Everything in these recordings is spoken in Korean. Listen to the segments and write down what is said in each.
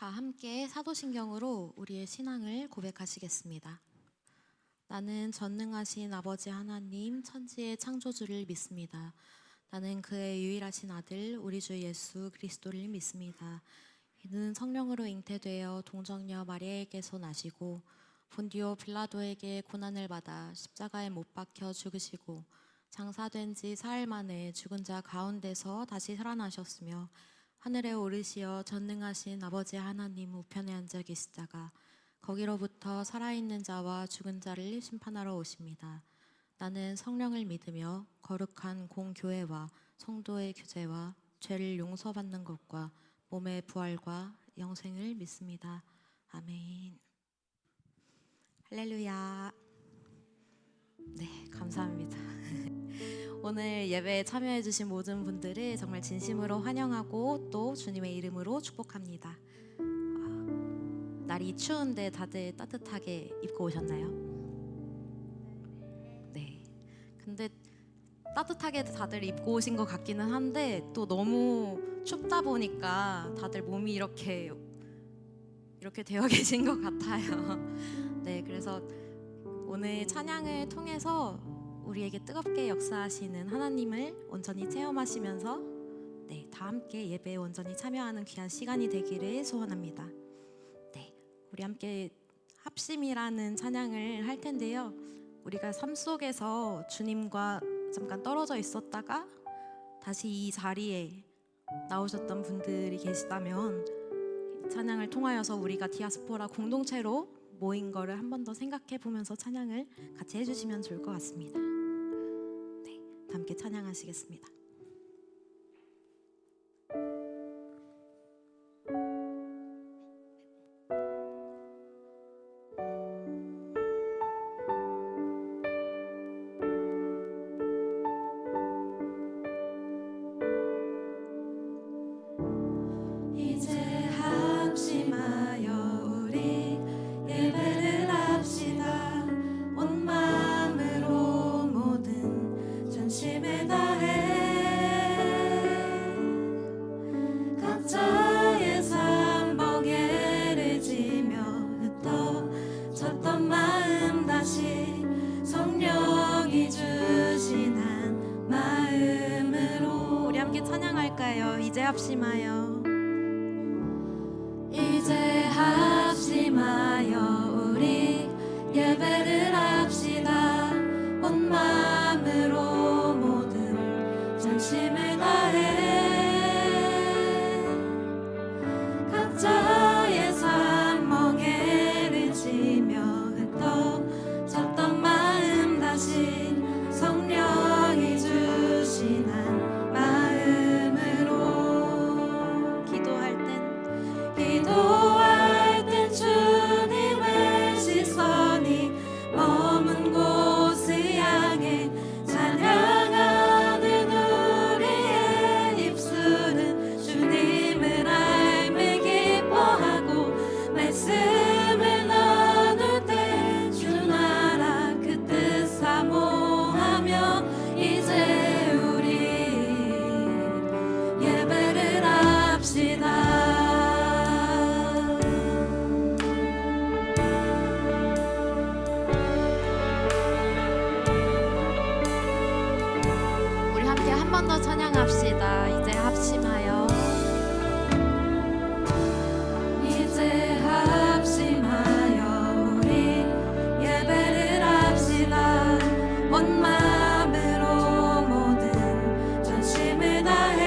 다 함께 사도신경으로 우리의 신앙을 고백하시겠습니다. 나는 전능하신 아버지 하나님 천지의 창조주를 믿습니다. 나는 그의 유일하신 아들 우리 주 예수 그리스도를 믿습니다. 이는 성령으로 잉태되어 동정녀 마리아에게서 나시고 본디오 빌라도에게 고난을 받아 십자가에 못 박혀 죽으시고 장사된 지 사흘 만에 죽은 자 가운데서 다시 살아나셨으며 하늘에 오르시어 전능하신 아버지 하나님 우편에 앉아 계시다가 거기로부터 살아있는 자와 죽은 자를 심판하러 오십니다. 나는 성령을 믿으며 거룩한 공교회와 성도의 교제와 죄를 용서받는 것과 몸의 부활과 영생을 믿습니다. 아멘. 할렐루야. 네, 감사합니다. 오늘 예배에 참여해주신 모든 분들을 정말 진심으로 환영하고 또 주님의 이름으로 축복합니다. 날이 추운데 다들 따뜻하게 입고 오셨나요? 네. 근데 따뜻하게 다들 입고 오신 것 같기는 한데 또 너무 춥다 보니까 다들 몸이 이렇게 되어 계신 것 같아요. 네, 그래서 오늘 찬양을 통해서 우리에게 뜨겁게 역사하시는 하나님을 온전히 체험하시면서 다 함께 예배에 온전히 참여하는 귀한 시간이 되기를 소원합니다. 우리 함께 합심이라는 찬양을 할 텐데요. 우리가 삶 속에서 주님과 잠깐 떨어져 있었다가 다시 이 자리에 나오셨던 분들이 계시다면 찬양을 통하여서 우리가 디아스포라 공동체로 모인 거를 한 번 더 생각해 보면서 찬양을 같이 해주시면 좋을 것 같습니다. 네, 함께 찬양하시겠습니다. 이제 합심하여 우리 예배를 합시다. 온 마음으로 모든 전심을 다해 각자의 삶 멍에를 지며 흩어졌던 마음 다시 성령이 주시는 마음으로 기도할 땐 주님의 시선이 머문 곳을 향해 찬양하는 우리의 입술은 주님을 알매 기뻐하고 말씀을 나눌 때 주 나라 그 뜻 사모하며 이제 우리 예배를 합시다. 한 번 더 찬양합시다. 이제 합심하여 우리 예배를 합시다. 온 마음으로 모든 전심을 다해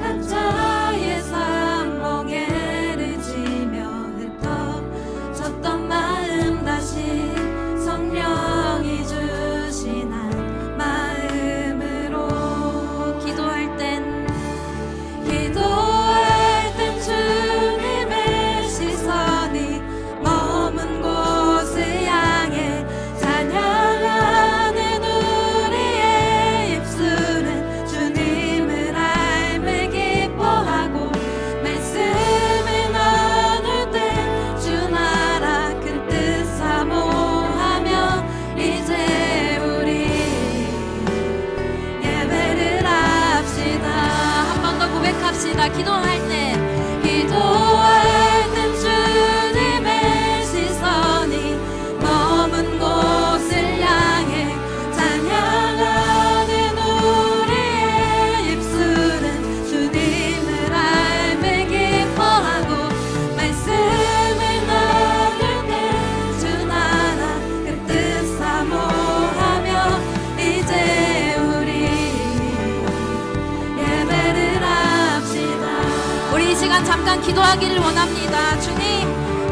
각자의 삶 멍에를 지며 흩어졌던 마음 다시 성령이 주시는 마음으로 기도하기를 원합니다. 주님,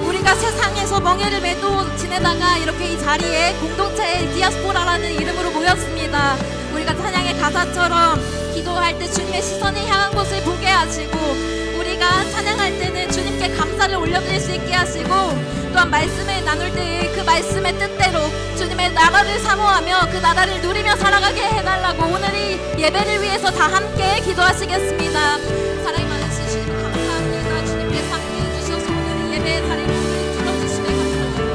우리가 세상에서 멍에를 매도 지내다가 이렇게 이 자리에 공동체의 디아스포라라는 이름으로 모였습니다. 우리가 찬양의 가사처럼 기도할 때 주님의 시선이 향한 곳을 보게 하시고, 우리가 찬양할 때는 주님께 감사를 올려드릴 수 있게 하시고, 또한 말씀을 나눌 때 그 말씀의 뜻대로 주님의 나라를 사모하며 그 나라를 누리며 살아가게 해달라고 오늘 이 예배를 위해서 다 함께 기도하시겠습니다. 사랑이 많으신 주님 감사합니다. 주님께서 함께해 주셔서 오늘 이 예배의 자리를 불러주시며 감사합니다.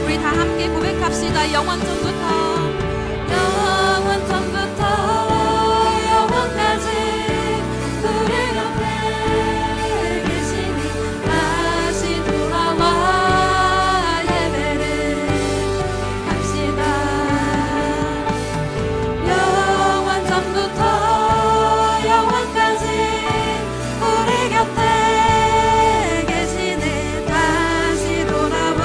우리 다 함께 고백합시다. 영원전부터 영원전부터 영원까지 우리 곁에 계시니 다시 돌아와 예배를 합시다. 영원전부터 영원까지 우리 곁에 계시니 다시 돌아와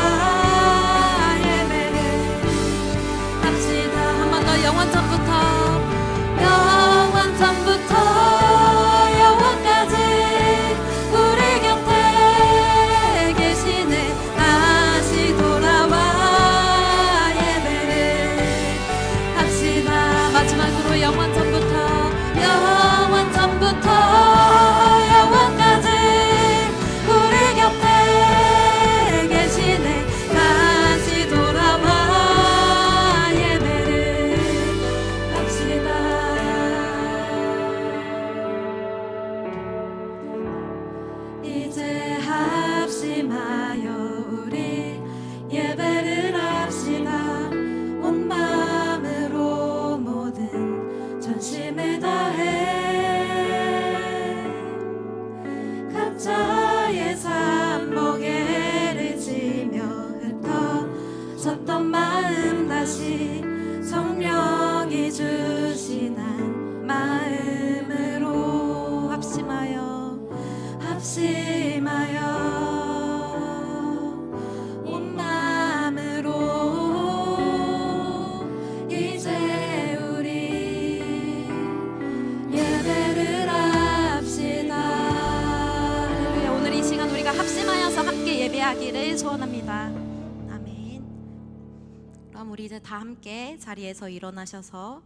영원전부터 영원전부터 영원까지 우리 곁에 계시네. 다시 돌아와 예배를 합시다. 마지막으로 영원전부터 영원전부터 영원까지 우리 곁에 계시네. 다시 돌아와 이제 합심하여 우리 예배를 합시다. 온 마음으로 모든 전심을 다해 각자의 삶복에 해를 지며 흩어졌던 마음 다시 성령이 주시는 마음으로 합심하여 온 마음으로 이제 우리 예배를 합시다. 오늘 이 시간 우리가 합심하여서 함께 예배하기를 소원합니다. 아멘. 그럼 우리 이제 다 함께 자리에서 일어나셔서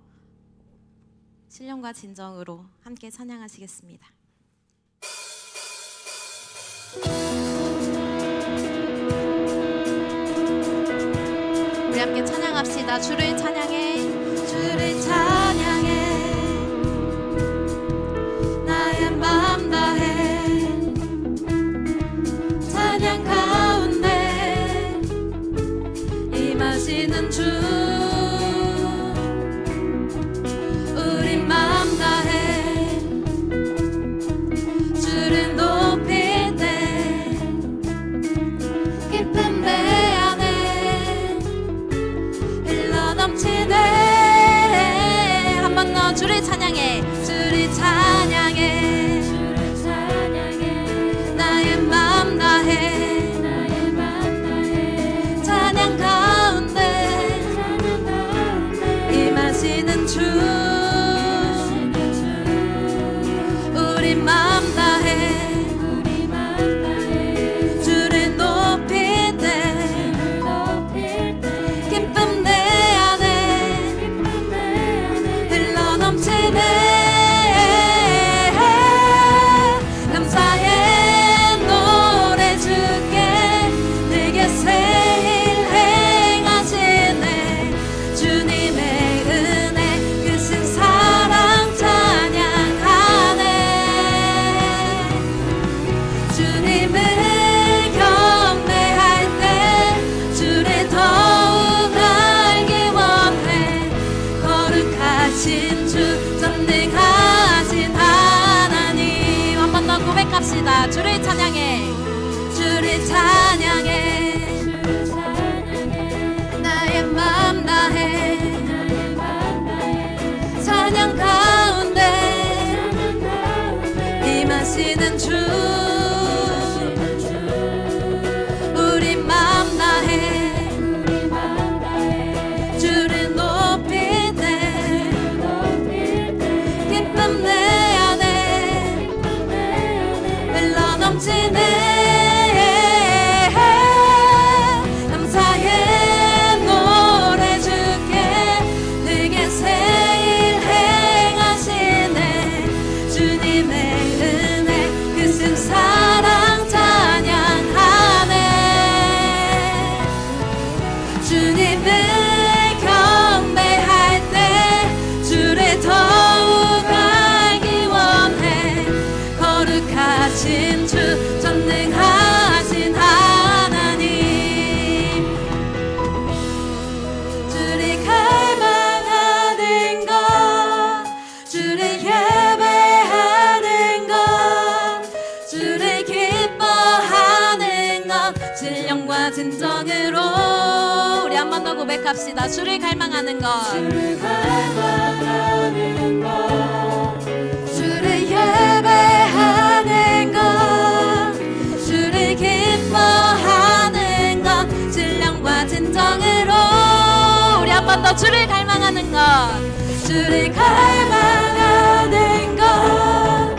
신령과 진정으로 함께 찬양하시겠습니다. 우리 함께 찬양합시다. 주를 찬양해, 주를 찬양해, 나의 마음 다해 찬양 가운데 임하시는 주, 우리 마음 다해 주를 높일 때 깊은 배 안에 흘러넘치네. 한 번 더 주를 찬양해, 주를 찬양해, 주를 찬양해, 나의 마음 다해, 나의 마음 다해 찬양 가운데 임하시는 주, 우리 마음 다해, 우리 마음 다해 주를 높일 때 기쁨 내 안에 흘러넘치네. 감사의 노래 주께 내게 새 일 행하시네. 주님의 은혜 크신 사랑 찬양하네. 주님을 경배할 때 주를 더욱 알기 원해. 거룩하신 주, 전능하신 하나님. 한 번 더 고백합시다. 주를 찬양해, 주를 찬양해. 주님을 경배할 때 주를 더욱 알기 원해. 거룩하신 주 전능하신 하나님, 주를 갈망하는 것, 주를 예배하는 것, 주를 기뻐하는 것, 진령과 진정으로. 우리 한 번 더 고백합시다. 주를 갈망하는 것, 주를 갈망하는 것, 주를 예배하는 것, 주를 기뻐하는 것, 진령과 진정으로. 우리 한 번 더 주를 갈망하는 것, 주를 갈망하는 것,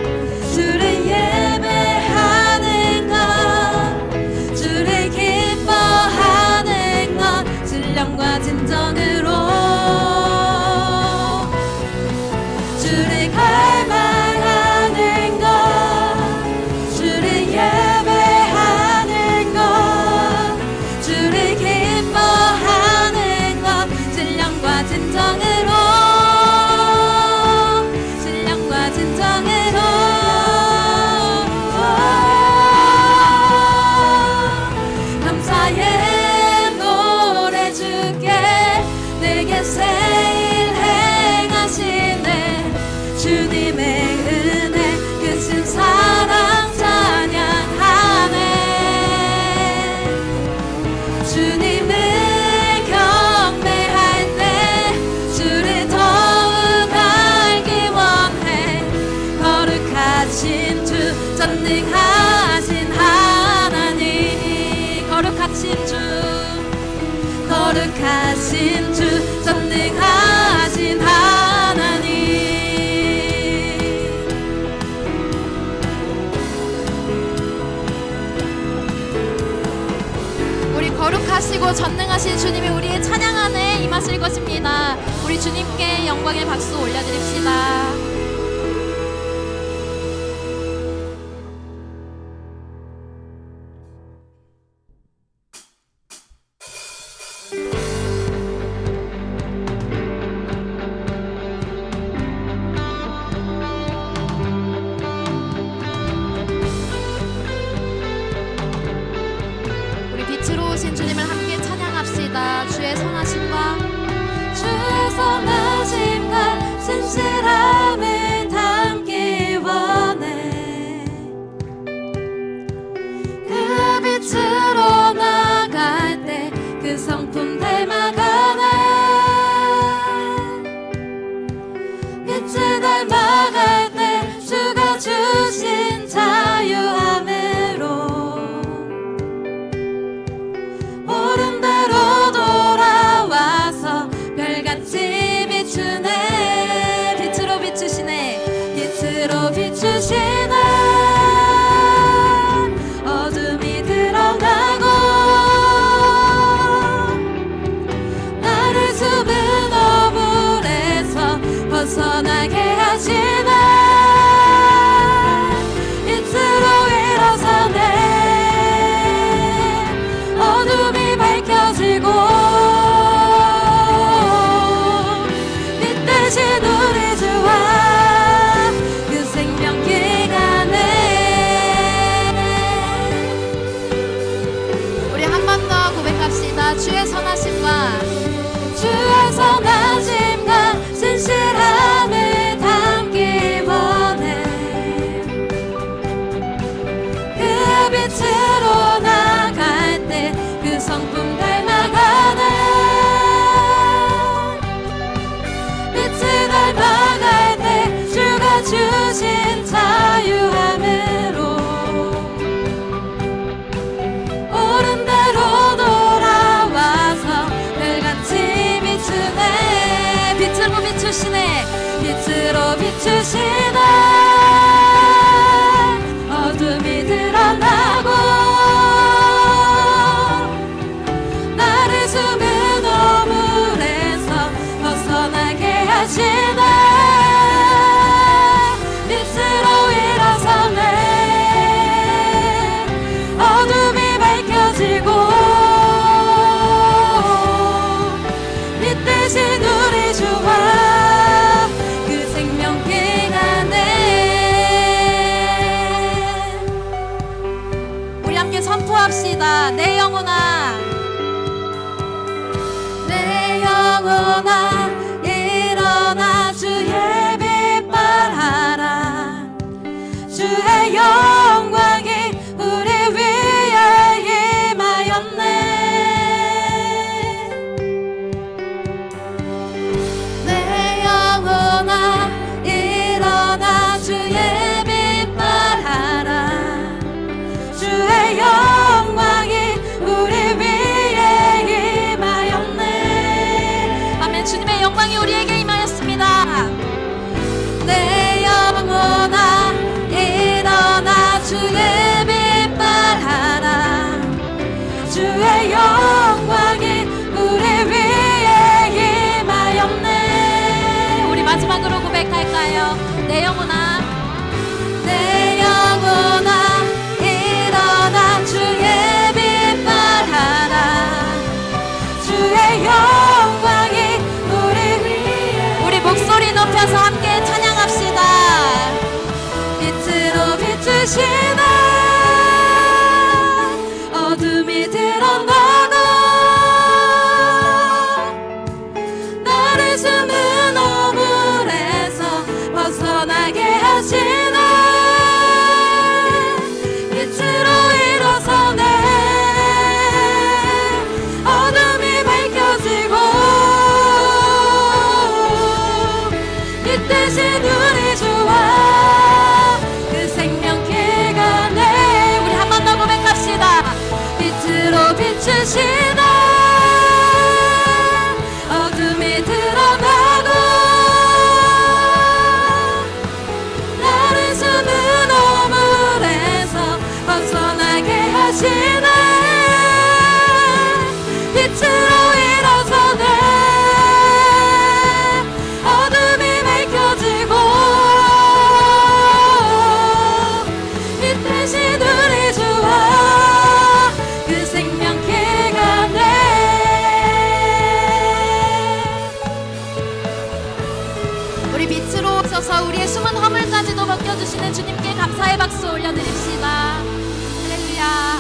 주를 예배하는 것, 주를 기뻐하는 것, 진령과 진정으로. 주를 갈망하는 것, 주를 예배하는 것, 주를 기뻐하는 것, 진령과 진정으로. 진령과 진정으로. 감사의 노래 주께 내게 새 일 행하시네. 주님의 은혜 크신 사랑 찬양하네. 주님을 경배할 때 주를 더욱 알기 원해. 거룩하신 주 전능하신 하나님, 거룩하신 주, 거룩하신 주 전능하신 하나님. 우리 거룩하시고 전능하신 주님이 우리의 찬양 안에 임하실 것입니다. 우리 주님께 영광의 박수 올려드립시다. 빛으로 오신 주님을 함께 찬양합시다. 주의 선하심과 주의 선하심과 진실함을 담기 원해. 그 빛으로 나갈 때 그 성품 닮아가네. 빛을 닮아갈 때 주가 주신 자유함으로 옳은 대로 돌아와서 별같이 비추네. 빛으로 비추시네. 빛으로 비추시네. 어둠이 드러나고 나를 숨은 어물에서 벗어나게 하시네. 빛으로 일어서네. 어둠이 밝혀지고 빛 대신 우리 주와 그 생명길 가네. 우리 한 번 더 고백합시다. 주의 선하심과 주의 선하심과 진실함을 담기 원해. 그 빛으로 나갈 때 그 성품 닮아가네. 빛을 닮아갈 때 주가 주신 자유함으로 옳은 대로 돌아와서 별같이 비추네. 영혼아 일어나 주의 빛 발하라. 주의 영광이 우리 위에 임하였네. 내 영혼아 일어나 주의 빛 발하라. 주의 영광이 우리 위에 임하였네. 아멘. 주님의 영광이 우리에게 임하였습니다. 내 영혼아 일어나 주의 빛 발하라. 주의 영광이 우리 위에 임하였네. 우리 마지막으로 고백할까요? 내 영혼아 내 영혼아 일어나 주의 빛 발하라. 주의 영광이 우리 위에. 우리 목소리 높여서 함께 찬양합시다. 빛으로 비추시나 어둠이 드러나고 나를 숨은 오물에서 벗어나게 하시나 빛으로 일어서네. 어둠이 밝혀지고 빛 대신 우리 주와 그 생명기가 내. 우리 한 번 더 고백합시다. 빛으로 비추시나 어둠이 드러나고 나를 숨은 오물에서 벗어나게 하시네. 빛으로 일어서네. 어둠이 밝혀지고 빛 대신 우리 주와 그 생명기가 내. 우리 빛으로 오셔서 우리의 숨은 허물까지도 벗겨주시는 주님께 감사의 박수 올려드립시다. 할렐루야.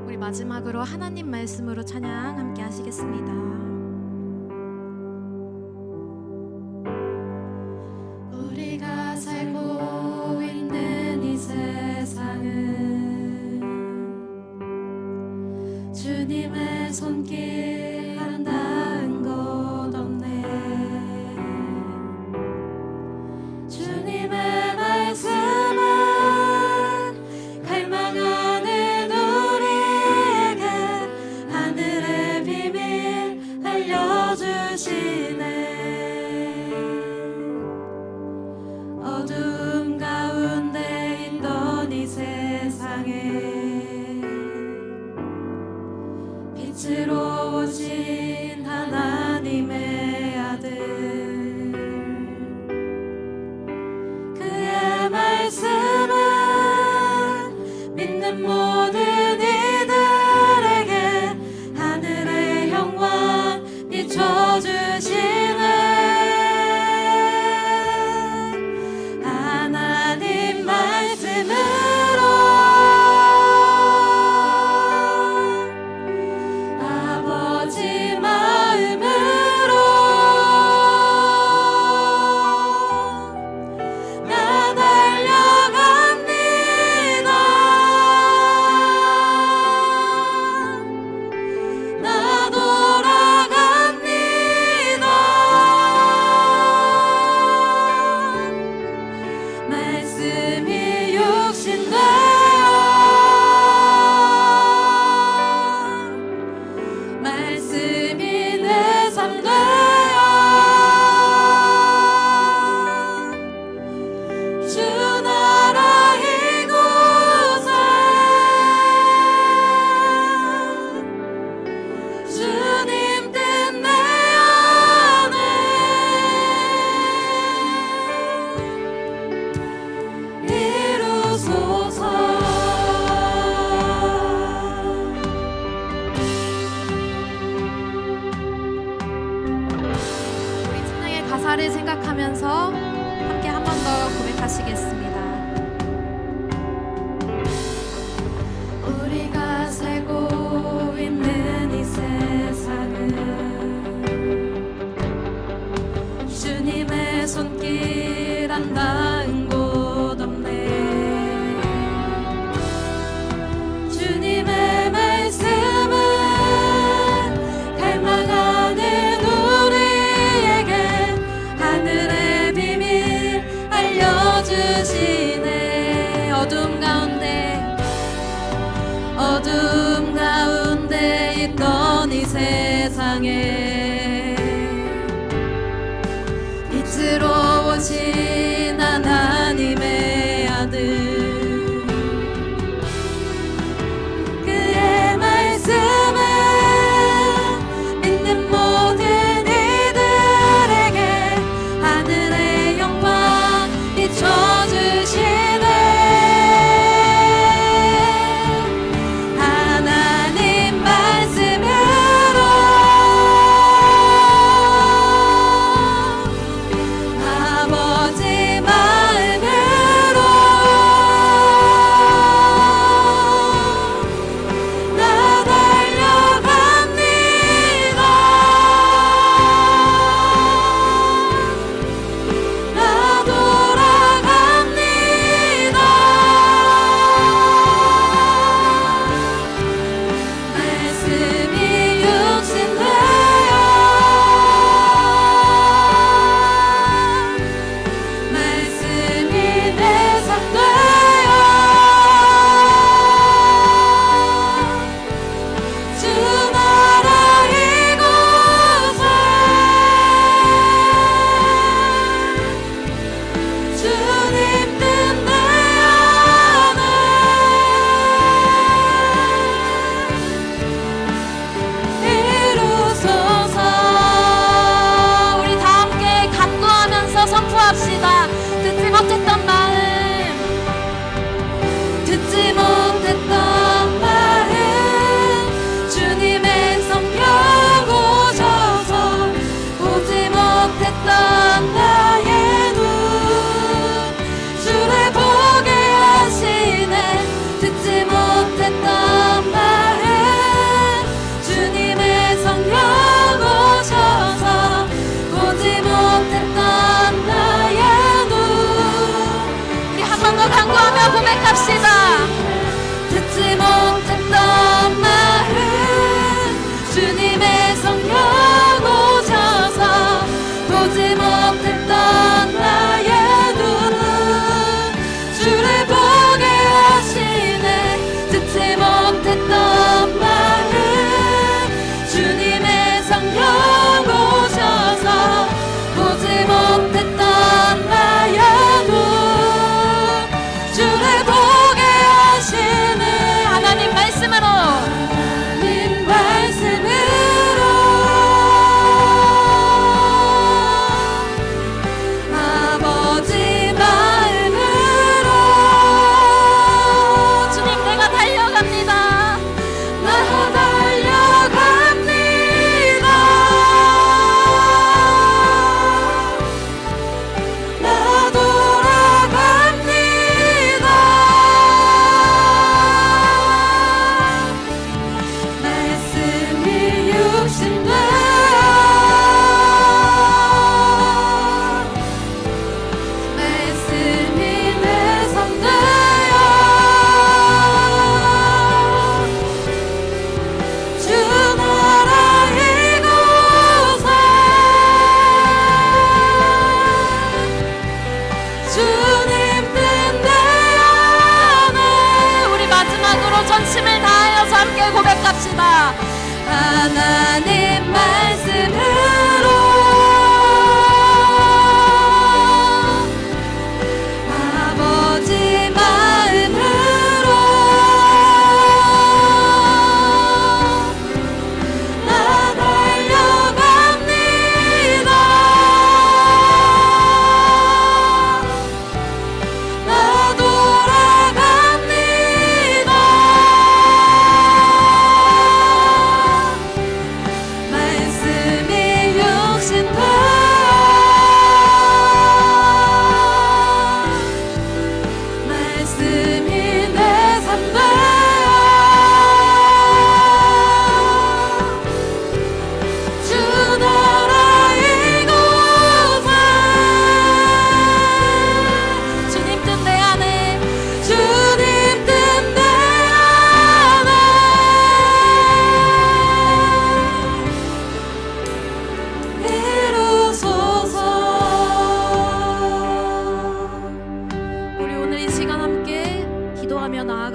우리 마지막으로 하나님 말씀으로 찬양 함께 하시겠습니다. 우리가 살고 있는 이 세상은 주님의 손길 한 닿은 곳 없네. 주님의 말씀은 갈망하는 우리에게 하늘의 비밀 알려주시네. 어둠 가운데 있던 이 세상에 빛으로 오신 하나님의 아들. 그의 말씀은 믿는 모든 이들에게 하늘의 영광 비춰주시네. 하나님 말씀으로 아버지 마음으로 나 달려갑니다. 나 돌아갑니다. 가사를 생각하면서 함께 한 번 더 고백하시겠습니다. 우리가 살고 있는 이 세상은 주님의 손길 안 닿은 곳 없네. 주님의 말씀은 갈망하는 우리에게 하늘의 비밀 알려주시네. 어둠 가운데 있던 이 세상에 빛으로 오신 하나님의 아들, 그의 말씀은 믿는 모든 이들에게 하늘의 영광 비춰주시네. 하나님 말씀으로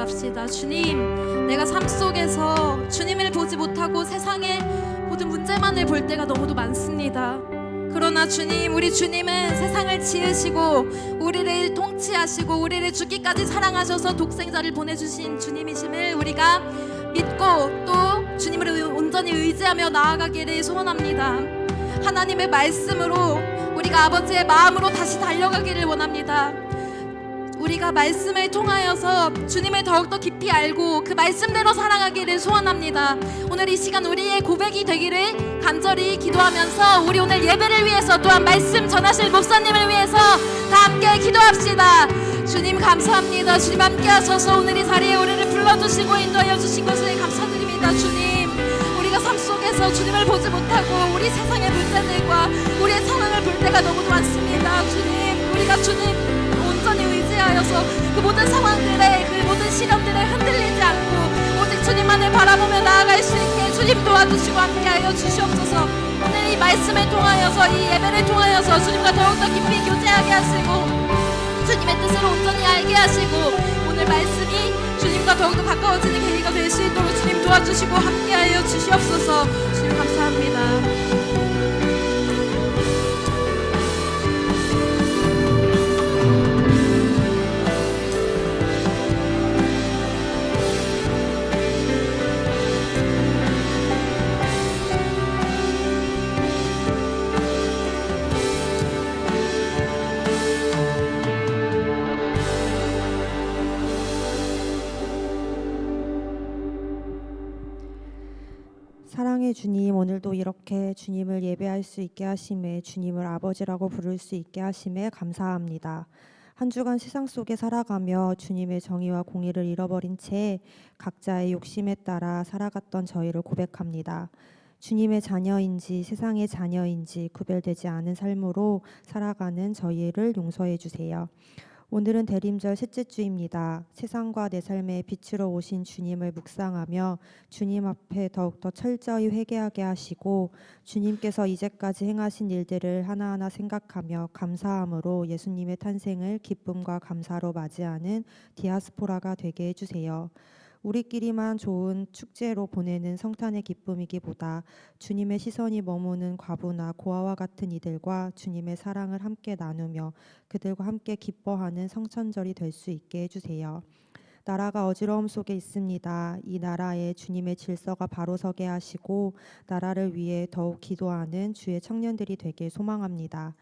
나갑시다. 주님, 내가 삶 속에서 주님을 보지 못하고 세상의 모든 문제만을 볼 때가 너무도 많습니다. 그러나 주님, 우리 주님은 세상을 지으시고 우리를 통치하시고 우리를 죽기까지 사랑하셔서 독생자를 보내주신 주님이심을 우리가 믿고 또 주님을 온전히 의지하며 나아가기를 소원합니다. 하나님의 말씀으로 우리가 아버지의 마음으로 다시 달려가기를 원합니다. 우리가 말씀을 통하여서 주님을 더욱더 깊이 알고 그 말씀대로 살아가기를 소원합니다. 오늘 이 시간 우리의 고백이 되기를 간절히 기도하면서 우리 오늘 예배를 위해서 또한 말씀 전하실 목사님을 위해서 다 함께 기도합시다. 주님 감사합니다. 주님 함께 하셔서 오늘 이 자리에 우리를 불러주시고 인도하여 주신 것을 감사드립니다. 주님, 우리가 삶 속에서 주님을 보지 못하고 우리 세상의 문제들과 우리의 상황을 볼 때가 너무도 많습니다. 주님, 우리가 주님 온전히 의지하여서 그 모든 상황들에 그 모든 시련들에 흔들리지 않고 오직 주님만을 바라보며 나아갈 수 있게 주님 도와주시고 함께하여 주시옵소서. 오늘 이 말씀을 통하여서 이 예배를 통하여서 주님과 더욱더 깊이 교제하게 하시고 주님의 뜻을 온전히 알게 하시고 오늘 말씀이 주님과 더욱더 가까워지는 계기가 될 수 있도록 주님 도와주시고 함께하여 주시옵소서. 주님 감사합니다. 사랑의 주님, 오늘도 이렇게 주님을 예배할 수 있게 하심에 주님을 아버지라고 부를 수 있게 하심에 감사합니다. 한 주간 세상 속에 살아가며 주님의 정의와 공의를 잃어버린 채 각자의 욕심에 따라 살아갔던 저희를 고백합니다. 주님의 자녀인지 세상의 자녀인지 구별되지 않은 삶으로 살아가는 저희를 용서해 주세요. 오늘은 대림절 셋째 주입니다. 세상과 내 삶에 빛으로 오신 주님을 묵상하며 주님 앞에 더욱더 철저히 회개하게 하시고 주님께서 이제까지 행하신 일들을 하나하나 생각하며 감사함으로 예수님의 탄생을 기쁨과 감사로 맞이하는 디아스포라가 되게 해주세요. 우리끼리만 좋은 축제로 보내는 성탄의 기쁨이기보다 주님의 시선이 머무는 과부나 고아와 같은 이들과 주님의 사랑을 함께 나누며 그들과 함께 기뻐하는 성천절이 될 수 있게 해주세요. 나라가 어지러움 속에 있습니다. 이 나라에 주님의 질서가 바로 서게 하시고 나라를 위해 더욱 기도하는 주의 청년들이 되길 소망합니다.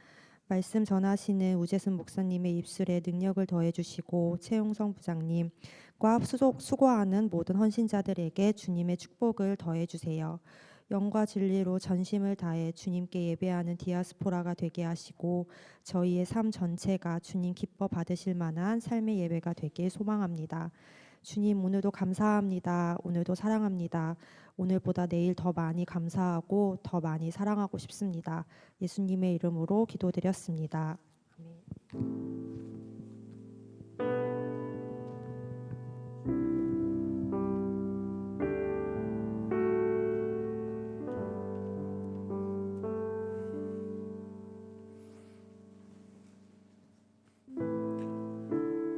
말씀 전하시는 우재순 목사님의 입술에 능력을 더해주시고 최용성 부장님과 수고하는 모든 헌신자들에게 주님의 축복을 더해주세요. 영과 진리로 전심을 다해 주님께 예배하는 디아스포라가 되게 하시고 저희의 삶 전체가 주님 기뻐 받으실 만한 삶의 예배가 되길 소망합니다. 주님, 오늘도 감사합니다. 오늘도 사랑합니다. 오늘보다 내일 더 많이 감사하고 더 많이 사랑하고 싶습니다. 예수님의 이름으로 기도드렸습니다. 아멘.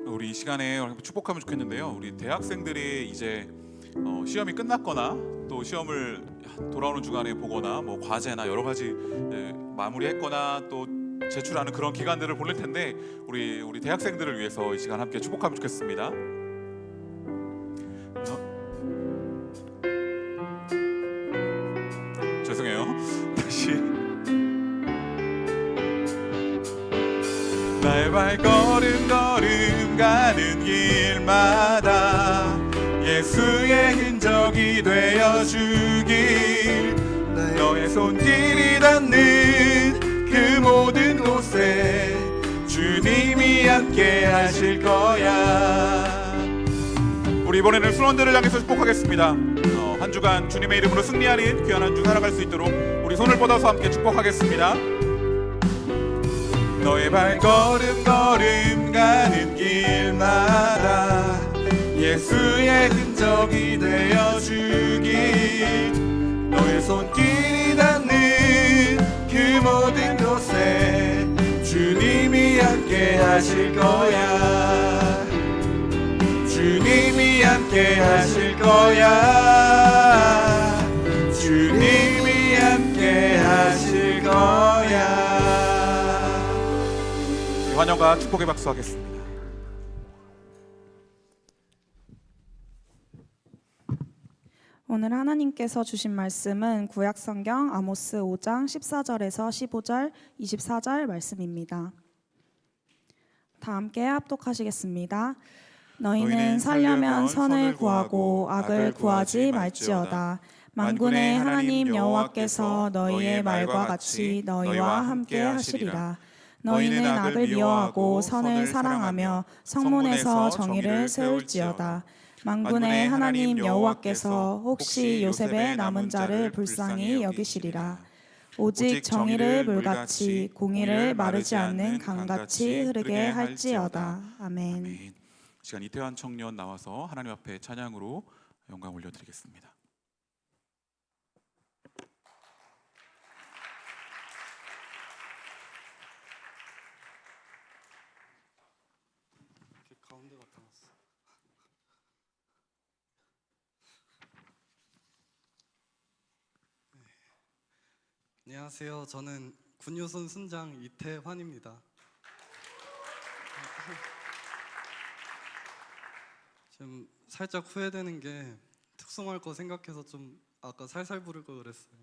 우리 이 시간에 축복하면 좋겠는데요. 우리 대학생들이 이제 시험이 끝났거나 또 시험을 돌아오는 주간에 보거나 뭐 과제나 여러 가지 마무리했거나 또 제출하는 그런 기간들을 보낼 텐데 우리 대학생들을 위해서 이 시간 함께 축복하면 좋겠습니다. 죄송해요. 다시. 나의 발걸음 걸음 가는 길마다 예수의 흔적이 되어주길 너의 손길이 닿는 그 모든 곳에 주님이 함께 하실 거야. 우리 이번에는 수원들을 향해서 축복하겠습니다. 한 주간 주님의 이름으로 승리하는 귀한 한 주 살아갈 수 있도록 우리 손을 뻗어서 함께 축복하겠습니다. 너의 발걸음 걸음 가는 길마다 예수의 흔적이 되어주길 너의 손길이 닿는 그 모든 곳에 주님이 함께 하실 거야. 주님이 함께 하실 거야. 주님이 함께 하실 거야. 환영과 축복의 박수 하겠습니다. 오늘 하나님께서 주신 말씀은 구약성경 아모스 5장 14절에서 15절, 24절 말씀입니다. 다 함께 합독하시겠습니다. 너희는 살려면 선을 구하고 악을 구하지 말지어다. 만군의 하나님 여호와께서 너희의 말과 같이 너희와 함께 하시리라. 너희는 악을 미워하고 선을 사랑하며 성문에서 정의를 세울지어다. 만군의 하나님 여호와께서 혹시 요셉의 남은 자를 불쌍히 여기시리라. 오직 정의를 물같이 공의를 마르지 않는 강같이 흐르게 할지어다. 아멘. 아멘. 시간 이태환 청년 나와서 하나님 앞에 찬양으로 영광 올려드리겠습니다. 가운데 갖다 놨어. 네. 안녕하세요. 저는 군요손 순장 이태환입니다. 지금 살짝 후회되는 게 특송할 거 생각해서 좀 아까 살살 부를 거 그랬어요.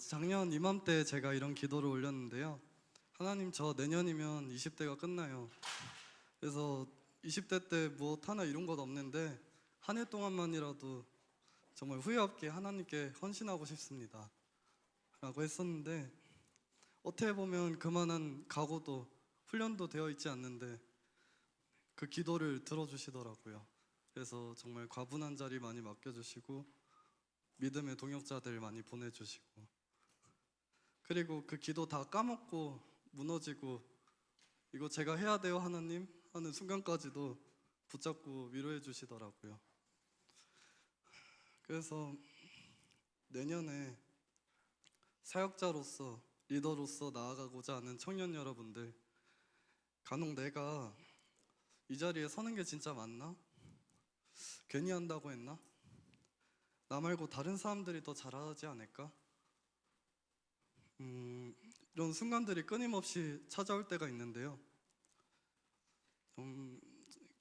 작년 이맘때 제가 이런 기도를 올렸는데요. 하나님, 저 내년이면 20대가 끝나요. 그래서 20대 때 무엇 하나 이룬 것 없는데 한 해 동안만이라도 정말 후회 없게 하나님께 헌신하고 싶습니다 라고 했었는데, 어떻게 보면 그만한 각오도 훈련도 되어 있지 않는데 그 기도를 들어주시더라고요. 그래서 정말 과분한 자리 많이 맡겨주시고 믿음의 동역자들 많이 보내주시고, 그리고 그 기도 다 까먹고 무너지고 이거 제가 해야 돼요 하나님 하는 순간까지도 붙잡고 위로해 주시더라고요. 그래서 내년에 사역자로서 리더로서 나아가고자 하는 청년 여러분들, 간혹 내가 이 자리에 서는 게 진짜 맞나? 괜히 한다고 했나? 나 말고 다른 사람들이 더 잘하지 않을까? 이런 순간들이 끊임없이 찾아올 때가 있는데요.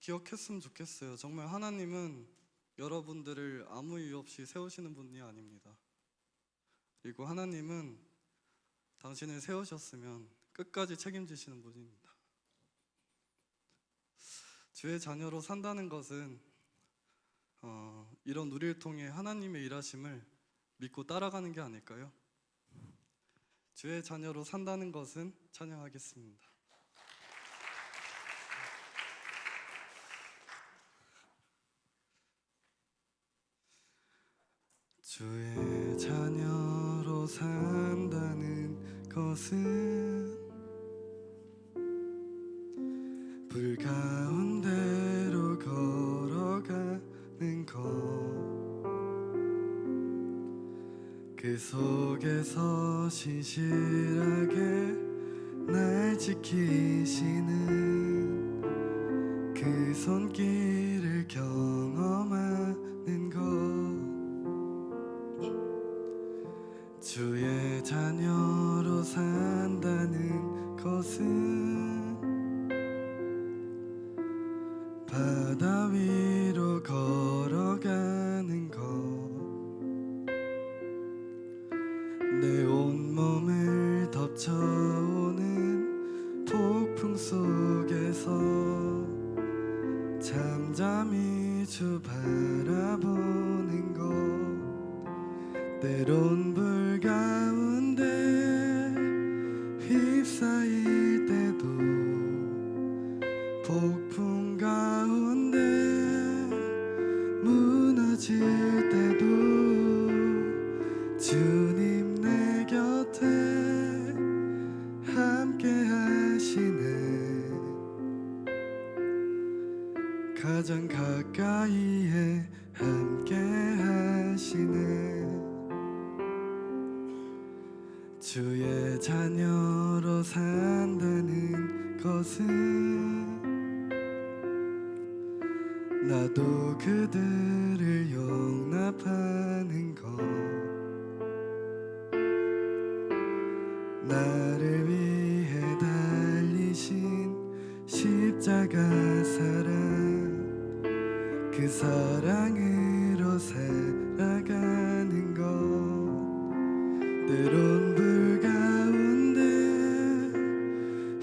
기억했으면 좋겠어요. 정말 하나님은 여러분들을 아무 이유 없이 세우시는 분이 아닙니다. 그리고 하나님은 당신을 세우셨으면 끝까지 책임지시는 분입니다. 주의 자녀로 산다는 것은 이런 우리를 통해 하나님의 일하심을 믿고 따라가는 게 아닐까요? 주의 자녀로 산다는 것은 찬양하겠습니다. 주의 자녀로 산다는 것은 불 가운데로 걸어가는 것, 그 속에서 신실하게 날 지키시는 그 손길을 경험하는 것, 주의 자녀로 산다는 것은 바다 위로 걸어가는 것, 내 온몸을 덮쳐오는 폭풍 속에서 잠잠히 주 바라보는 것, 때론 불 가운데 휩싸일 때도 폭풍 가운데 무너질 때도 주님 내 곁에 함께 하시네, 가장 가까이에 함께 하시네. 주의 자녀로 산다는 것은 나도 그들을 용납하는 것 나를 위해 달리신 십자가 사랑 그 사랑으로 살아가는 것 때론 불 가운데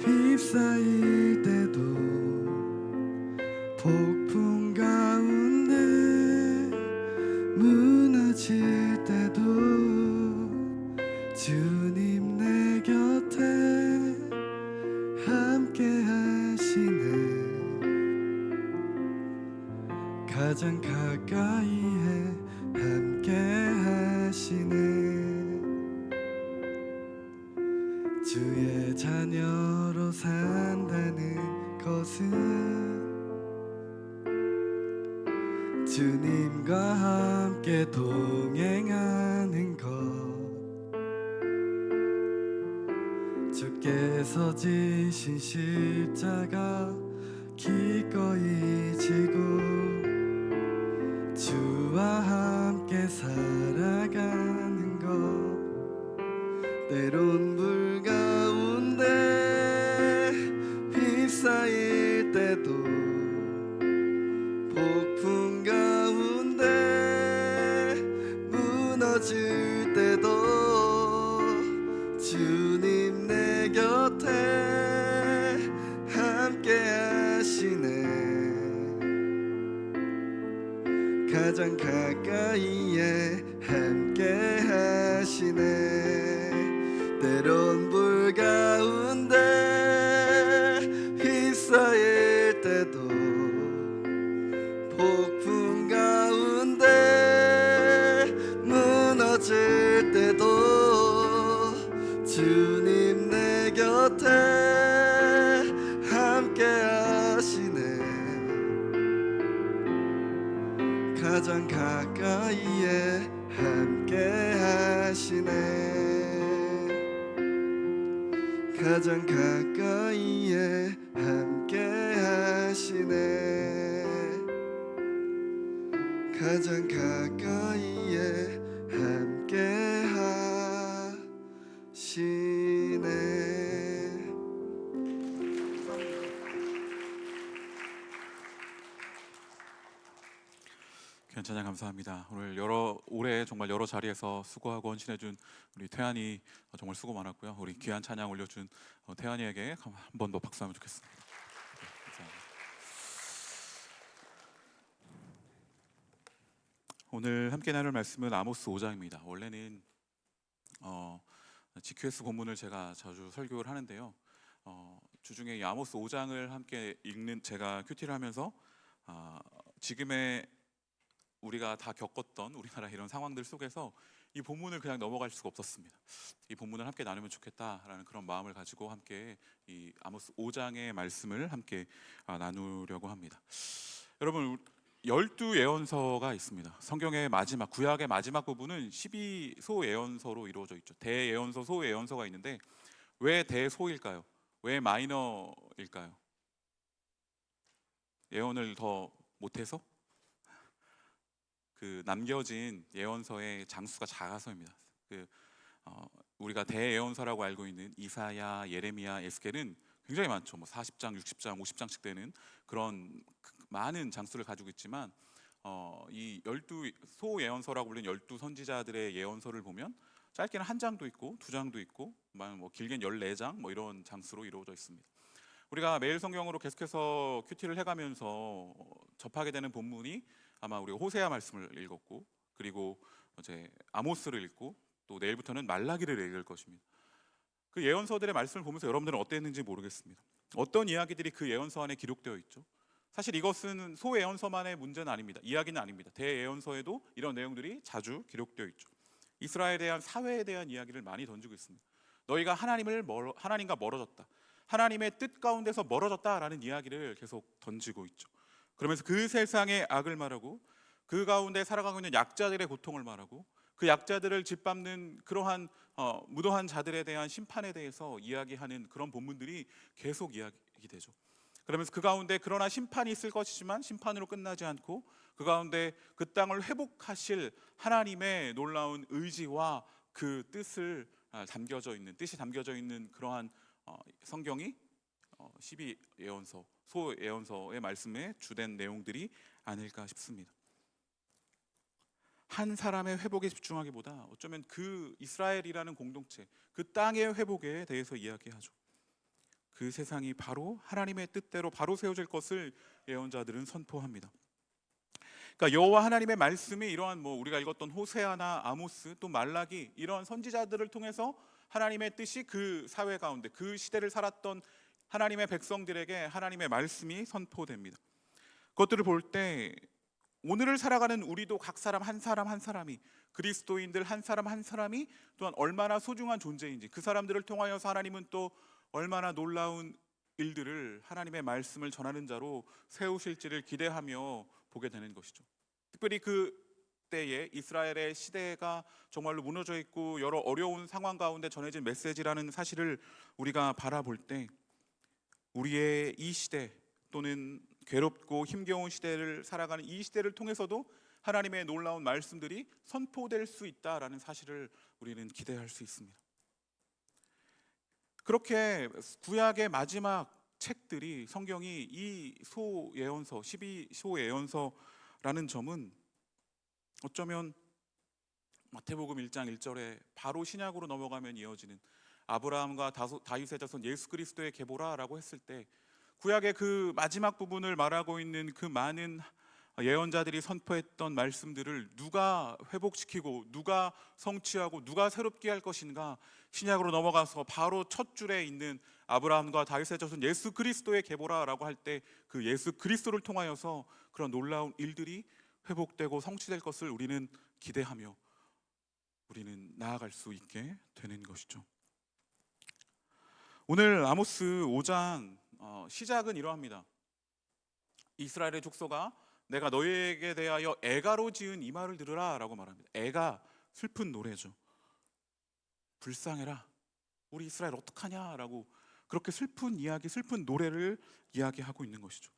휩싸일 때도 폭풍 가운데 무너질 때도 주님 내 곁에 함께 하시네 가장 가까이에 함께 하시네 주의 자녀로 산다는 것은 주님과 함께 동행하는 것 주께서 지신 십자가 기꺼이 지고 주와 함께 살아가는 것 때론 불 가운데 휩싸일 때도 폭풍 가운데 무너질 때도 주님 내 곁에 함께 하시네 가장 가까이에 함께 하시네 때론 불 가운데 휩싸일 때도 폭풍 가운데 무너질 때도 주님 내 곁에 함께 하시네 가장 가까이에 함께 하시네 가장 가까이에 함께 하시네 가장 가까이에 함께 하시네 귀한 찬양 감사합니다. 오늘 올해 정말 여러 자리에서 수고하고 헌신해준 우리 태환이 정말 수고 많았고요. 우리 귀한 찬양 올려준 태환이에게 한 번 더 박수하면 좋겠습니다. 네, 감사합니다. 오늘 함께 나눌 말씀은 아모스 5장입니다. 원래는 GQS 본문을 제가 자주 설교를 하는데요. 주중에 이 아모스 5장을 함께 읽는 제가 큐티를 하면서 지금의 우리가 다 겪었던 우리나라 이런 상황들 속에서 이 본문을 그냥 넘어갈 수가 없었습니다. 이 본문을 함께 나누면 좋겠다라는 그런 마음을 가지고 함께 이 아모스 5장의 말씀을 함께 나누려고 합니다. 여러분 12예언서가 있습니다. 성경의 마지막 구약의 마지막 부분은 12소예언서로 이루어져 있죠. 대예언서, 소예언서가 있는데 왜 대소일까요? 왜 마이너일까요? 예언을 더 못해서? 그 남겨진 예언서의 장수가 작아서입니다. 우리가 대예언서라고 알고 있는 이사야, 예레미야, 에스겔은 굉장히 많죠. 뭐 40장, 60장, 50장씩 되는 그런 많은 장수를 가지고 있지만 이 12소예언서라고 불리는 12선지자들의 예언서를 보면 짧게는 한 장도 있고 두 장도 있고 뭐 길게는 14장 뭐 이런 장수로 이루어져 있습니다. 우리가 매일 성경으로 계속해서 큐티를 해가면서 접하게 되는 본문이 아마 우리가 호세아 말씀을 읽었고 그리고 이제 아모스를 읽고 또 내일부터는 말라기를 읽을 것입니다. 그 예언서들의 말씀을 보면서 여러분들은 어땠는지 모르겠습니다. 어떤 이야기들이 그 예언서 안에 기록되어 있죠? 사실 이것은 소예언서만의 문제는 아닙니다. 이야기는 아닙니다. 대예언서에도 이런 내용들이 자주 기록되어 있죠. 이스라엘에 대한 사회에 대한 이야기를 많이 던지고 있습니다. 너희가 하나님과 멀어졌다. 하나님의 뜻 가운데서 멀어졌다라는 이야기를 계속 던지고 있죠. 그러면서 그 세상의 악을 말하고 그 가운데 살아가고 있는 약자들의 고통을 말하고 그 약자들을 짓밟는 그러한 무도한 자들에 대한 심판에 대해서 이야기하는 그런 본문들이 계속 이야기되죠. 그러면서 그 가운데 그러나 심판이 있을 것이지만 심판으로 끝나지 않고 그 가운데 그 땅을 회복하실 하나님의 놀라운 의지와 그 뜻을 뜻이 담겨져 있는 그러한 성경이 12예언서, 소예언서의 말씀에 주된 내용들이 아닐까 싶습니다. 한 사람의 회복에 집중하기보다 어쩌면 그 이스라엘이라는 공동체, 그 땅의 회복에 대해서 이야기하죠. 그 세상이 바로 하나님의 뜻대로 바로 세워질 것을 예언자들은 선포합니다. 그러니까 여호와 하나님의 말씀이 이러한 우리가 읽었던 호세아나 아모스 또 말라기 이러한 선지자들을 통해서 하나님의 뜻이 그 사회 가운데 그 시대를 살았던 하나님의 백성들에게 하나님의 말씀이 선포됩니다. 그것들을 볼 때 오늘을 살아가는 우리도 각 사람 한 사람이 그리스도인들 한 사람이 또한 얼마나 소중한 존재인지 그 사람들을 통하여서 하나님은 또 얼마나 놀라운 일들을 하나님의 말씀을 전하는 자로 세우실지를 기대하며 보게 되는 것이죠. 특별히 그 때에 이스라엘의 시대가 정말로 무너져 있고 여러 어려운 상황 가운데 전해진 메시지라는 사실을 우리가 바라볼 때 우리의 이 시대 또는 괴롭고 힘겨운 시대를 살아가는 이 시대를 통해서도 하나님의 놀라운 말씀들이 선포될 수 있다라는 사실을 우리는 기대할 수 있습니다. 그렇게 구약의 마지막 책들이 성경이 이 소예언서 12소예언서라는 점은 어쩌면 마태복음 1장 1절에 바로 신약으로 넘어가면 이어지는 아브라함과 다윗의 자손 예수 그리스도의 계보라라고 했을 때 구약의 그 마지막 부분을 말하고 있는 그 많은 예언자들이 선포했던 말씀들을 누가 회복시키고 누가 성취하고 누가 새롭게 할 것인가 신약으로 넘어가서 바로 첫 줄에 있는 아브라함과 다윗의 자손 예수 그리스도의 계보라라고 할 때 그 예수 그리스도를 통하여서 그런 놀라운 일들이 회복되고 성취될 것을 우리는 기대하며 우리는 나아갈 수 있게 되는 것이죠. 오늘 아모스 5장 시작은 이러합니다. 이스라엘의 족속아 내가 너희에게 대하여 애가로 지은 이 말을 들으라 라고 말합니다. 애가 슬픈 노래죠. 불쌍해라 우리 이스라엘 어떡하냐 라고 그렇게 슬픈 이야기 슬픈 노래를 이야기하고 있는 것이죠.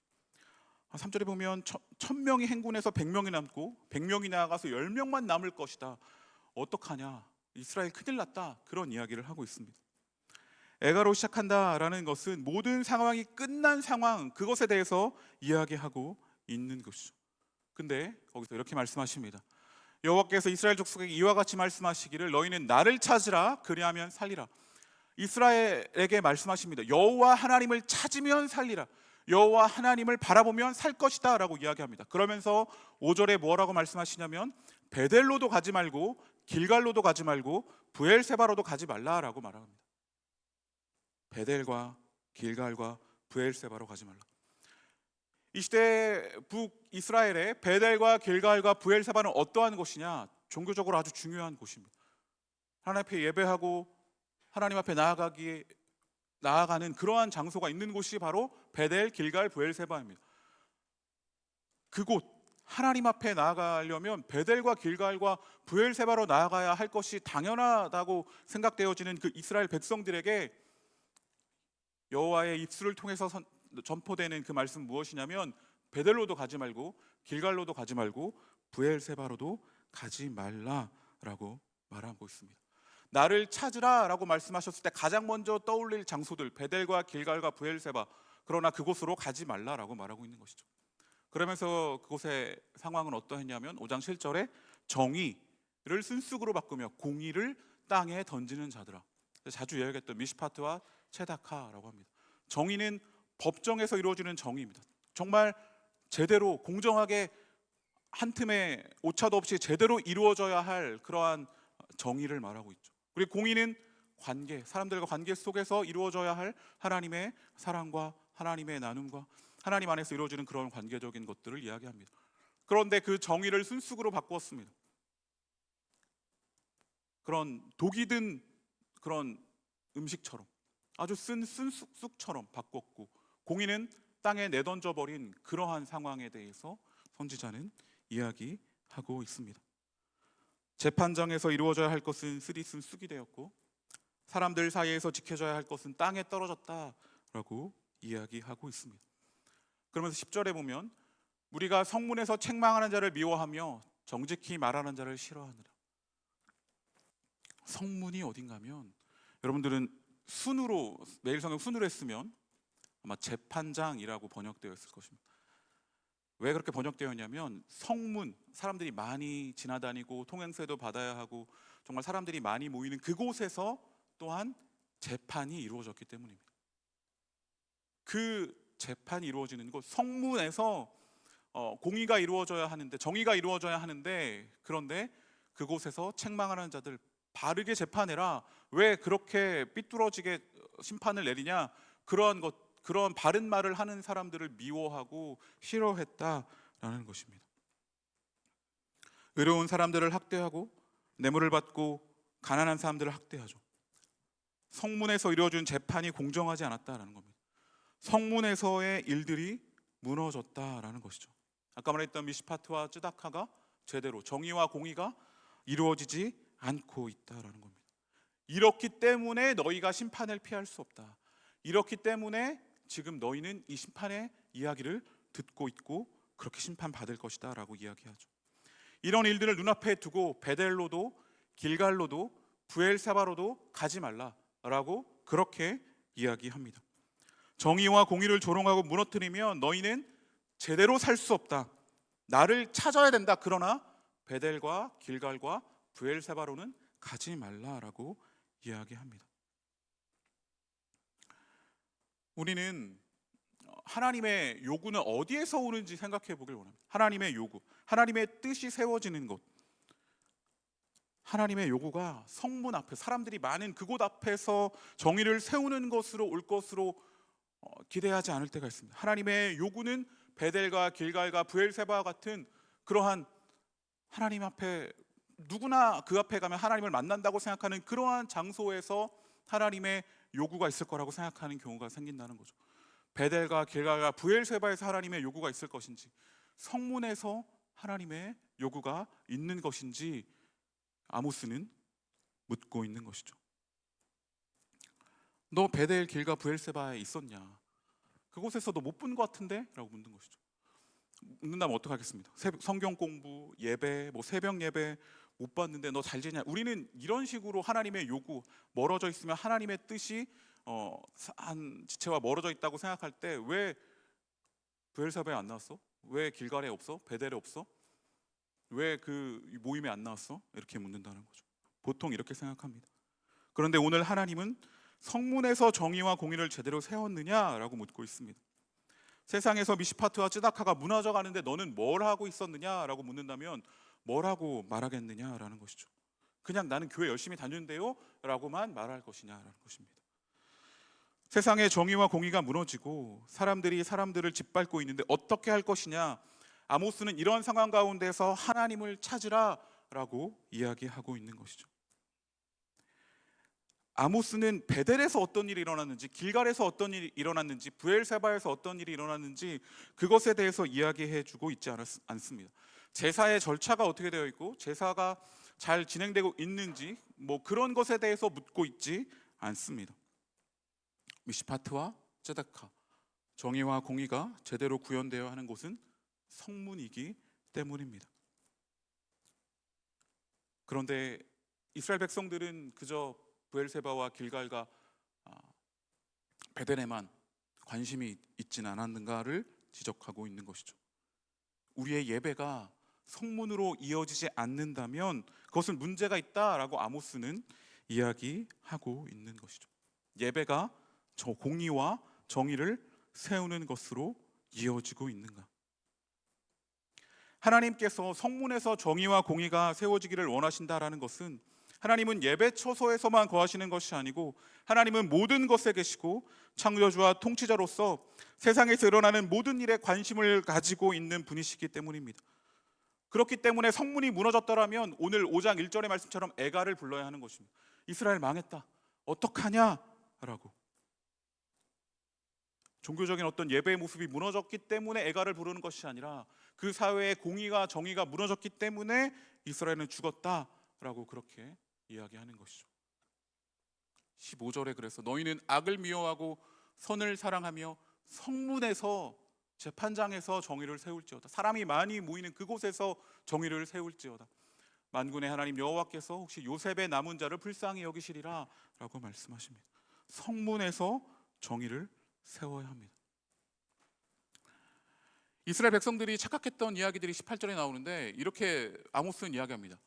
3절에 보면 1000명이 행군해서 100명이 남고 100명이 나아가서 10명만 남을 것이다. 어떡하냐 이스라엘 큰일 났다 그런 이야기를 하고 있습니다. 애가로 시작한다라는 것은 모든 상황이 끝난 상황 그것에 대해서 이야기하고 있는 것이죠. 근데 거기서 이렇게 말씀하십니다. 여호와께서 이스라엘 족속에게 이와 같이 말씀하시기를 너희는 나를 찾으라 그리하면 살리라. 이스라엘에게 말씀하십니다. 여호와 하나님을 찾으면 살리라. 여호와 하나님을 바라보면 살 것이다 라고 이야기합니다. 그러면서 5절에 뭐라고 말씀하시냐면 베델로도 가지 말고 길갈로도 가지 말고 브엘세바로도 가지 말라라고 말합니다. 베델과 길갈과 브엘세바로 가지 말라. 이 시대 북이스라엘의 베델과 길갈과 브엘세바는 어떠한 곳이냐? 종교적으로 아주 중요한 곳입니다. 하나님 앞에 예배하고 하나님 앞에 나아가는 그러한 장소가 있는 곳이 바로 베델, 길갈, 브엘세바입니다. 그곳 하나님 앞에 나아가려면 베델과 길갈과 브엘세바로 나아가야 할 것이 당연하다고 생각되어지는 그 이스라엘 백성들에게 여호와의 입술을 통해서 전포되는 그 말씀 무엇이냐면 베델로도 가지 말고 길갈로도 가지 말고 브엘세바로도 가지 말라라고 말하고 있습니다. 나를 찾으라 라고 말씀하셨을 때 가장 먼저 떠올릴 장소들 베델과 길갈과 브엘세바 그러나 그곳으로 가지 말라라고 말하고 있는 것이죠. 그러면서 그곳의 상황은 어떠했냐면 5장 7절에 정의를 쓴쑥으로 바꾸며 공의를 땅에 던지는 자들아. 자주 이야기했던 미시파트와 체다카라고 합니다. 정의는 법정에서 이루어지는 정의입니다. 정말 제대로 공정하게 한 틈에 오차도 없이 제대로 이루어져야 할 그러한 정의를 말하고 있죠. 그리고 공의는 관계, 사람들과 관계 속에서 이루어져야 할 하나님의 사랑과 하나님의 나눔과 하나님 안에서 이루어지는 그런 관계적인 것들을 이야기합니다. 그런데 그 정의를 순쑥으로 바꾸었습니다. 그런 독이 든 그런 음식처럼 아주 쓴 쑥쑥처럼 바꿨고 공의는 땅에 내던져버린 그러한 상황에 대해서 선지자는 이야기하고 있습니다. 재판장에서 이루어져야 할 것은 쓰디쓴 쑥이 되었고 사람들 사이에서 지켜져야 할 것은 땅에 떨어졌다라고 이야기하고 있습니다. 그러면서 10절에 보면 우리가 성문에서 책망하는 자를 미워하며 정직히 말하는 자를 싫어하느라. 성문이 어딘가면 여러분들은 순으로 매일 성경 순으로 했으면 아마 재판장이라고 번역되어 있을 것입니다. 왜 그렇게 번역되어 있냐면 성문, 사람들이 많이 지나다니고 통행세도 받아야 하고 정말 사람들이 많이 모이는 그곳에서 또한 재판이 이루어졌기 때문입니다. 그 재판이 이루어지는 곳, 성문에서 공의가 이루어져야 하는데, 정의가 이루어져야 하는데, 그런데 그곳에서 책망하는 자들 바르게 재판해라. 왜 그렇게 삐뚤어지게 심판을 내리냐? 그런 바른 말을 하는 사람들을 미워하고 싫어했다라는 것입니다. 의로운 사람들을 학대하고 뇌물을 받고 가난한 사람들을 학대하죠. 성문에서 이루어진 재판이 공정하지 않았다라는 겁니다. 성문에서의 일들이 무너졌다라는 것이죠. 아까 말했던 미시파트와 쯔다카가 제대로 정의와 공의가 이루어지지 않고 있다라는 겁니다. 이렇기 때문에 너희가 심판을 피할 수 없다. 이렇기 때문에 지금 너희는 이 심판의 이야기를 듣고 있고 그렇게 심판받을 것이다 라고 이야기하죠. 이런 일들을 눈앞에 두고 베델로도 길갈로도 부엘세바로도 가지 말라라고 그렇게 이야기합니다. 정의와 공의를 조롱하고 무너뜨리면 너희는 제대로 살 수 없다. 나를 찾아야 된다. 그러나 베델과 길갈과 부엘세바로는 가지 말라라고 이야기합니다. 우리는 하나님의 요구는 어디에서 오는지 생각해 보길 원합니다. 하나님의 요구, 하나님의 뜻이 세워지는 곳, 하나님의 요구가 성문 앞에 사람들이 많은 그곳 앞에서 정의를 세우는 것으로 올 것으로 기대하지 않을 때가 있습니다. 하나님의 요구는 베델과 길갈과 부엘세바와 같은 그러한 하나님 앞에 누구나 그 앞에 가면 하나님을 만난다고 생각하는 그러한 장소에서 하나님의 요구가 있을 거라고 생각하는 경우가 생긴다는 거죠. 베델과 길갈과 부엘세바에서 하나님의 요구가 있을 것인지, 성문에서 하나님의 요구가 있는 것인지 아모스는 묻고 있는 것이죠. 너 베델, 길가, 부엘세바에 있었냐? 그곳에서 너 못 본 것 같은데? 라고 묻는 것이죠. 묻는다면 어떡하겠습니까? 성경 공부, 예배, 새벽 예배 못 봤는데 너 잘 지냐? 우리는 이런 식으로 하나님의 요구, 멀어져 있으면 하나님의 뜻이 한 지체와 멀어져 있다고 생각할 때 왜 부엘세바에 안 나왔어? 왜 길갈에 없어? 베델에 없어? 왜 그 모임에 안 나왔어? 이렇게 묻는다는 거죠. 보통 이렇게 생각합니다. 그런데 오늘 하나님은 성문에서 정의와 공의를 제대로 세웠느냐라고 묻고 있습니다. 세상에서 미시파트와 쯔다카가 무너져 가는데 너는 뭘 하고 있었느냐라고 묻는다면 뭘 하고 말하겠느냐라는 것이죠. 그냥 나는 교회 열심히 다녔는데요 라고만 말할 것이냐라는 것입니다. 세상의 정의와 공의가 무너지고 사람들이 사람들을 짓밟고 있는데 어떻게 할 것이냐? 아모스는 이런 상황 가운데서 하나님을 찾으라라고 이야기하고 있는 것이죠. 아모스는 베델에서 어떤 일이 일어났는지, 길갈에서 어떤 일이 일어났는지, 부엘세바에서 어떤 일이 일어났는지 그것에 대해서 이야기해주고 있지 않습니다. 제사의 절차가 어떻게 되어 있고 제사가 잘 진행되고 있는지 그런 것에 대해서 묻고 있지 않습니다. 미시파트와 쯔다카, 정의와 공의가 제대로 구현되어야 하는 곳은 성문이기 때문입니다. 그런데 이스라엘 백성들은 그저 부엘세바와 길갈과 베델에만 관심이 있지는 않았는가를 지적하고 있는 것이죠. 우리의 예배가 성문으로 이어지지 않는다면 그것은 문제가 있다라고 아모스는 이야기하고 있는 것이죠. 예배가 저 공의와 정의를 세우는 것으로 이어지고 있는가? 하나님께서 성문에서 정의와 공의가 세워지기를 원하신다라는 것은 하나님은 예배 처소에서만 거하시는 것이 아니고 하나님은 모든 것에 계시고 창조주와 통치자로서 세상에서 일어나는 모든 일에 관심을 가지고 있는 분이시기 때문입니다. 그렇기 때문에 성문이 무너졌더라면 오늘 5장 1절의 말씀처럼 애가를 불러야 하는 것입니다. 이스라엘 망했다. 어떡하냐라고. 종교적인 어떤 예배의 모습이 무너졌기 때문에 애가를 부르는 것이 아니라 그 사회의 공의가 정의가 무너졌기 때문에 이스라엘은 죽었다라고 그렇게 이야기하는 것이죠. 15절에 그래서 너희는 악을 미워하고 선을 사랑하며 성문에서 재판장에서 정의를 세울지어다. 사람이 많이 모이는 그곳에서 정의를 세울지어다. 만군의 하나님 여호와께서 혹시 요셉의 남은 자를 불쌍히 여기시리라 라고 말씀하십니다. 성문에서 정의를 세워야 합니다. 이스라엘 백성들이 착각했던 이야기들이 18절에 나오는데 이렇게 아모스는 이야기합니다.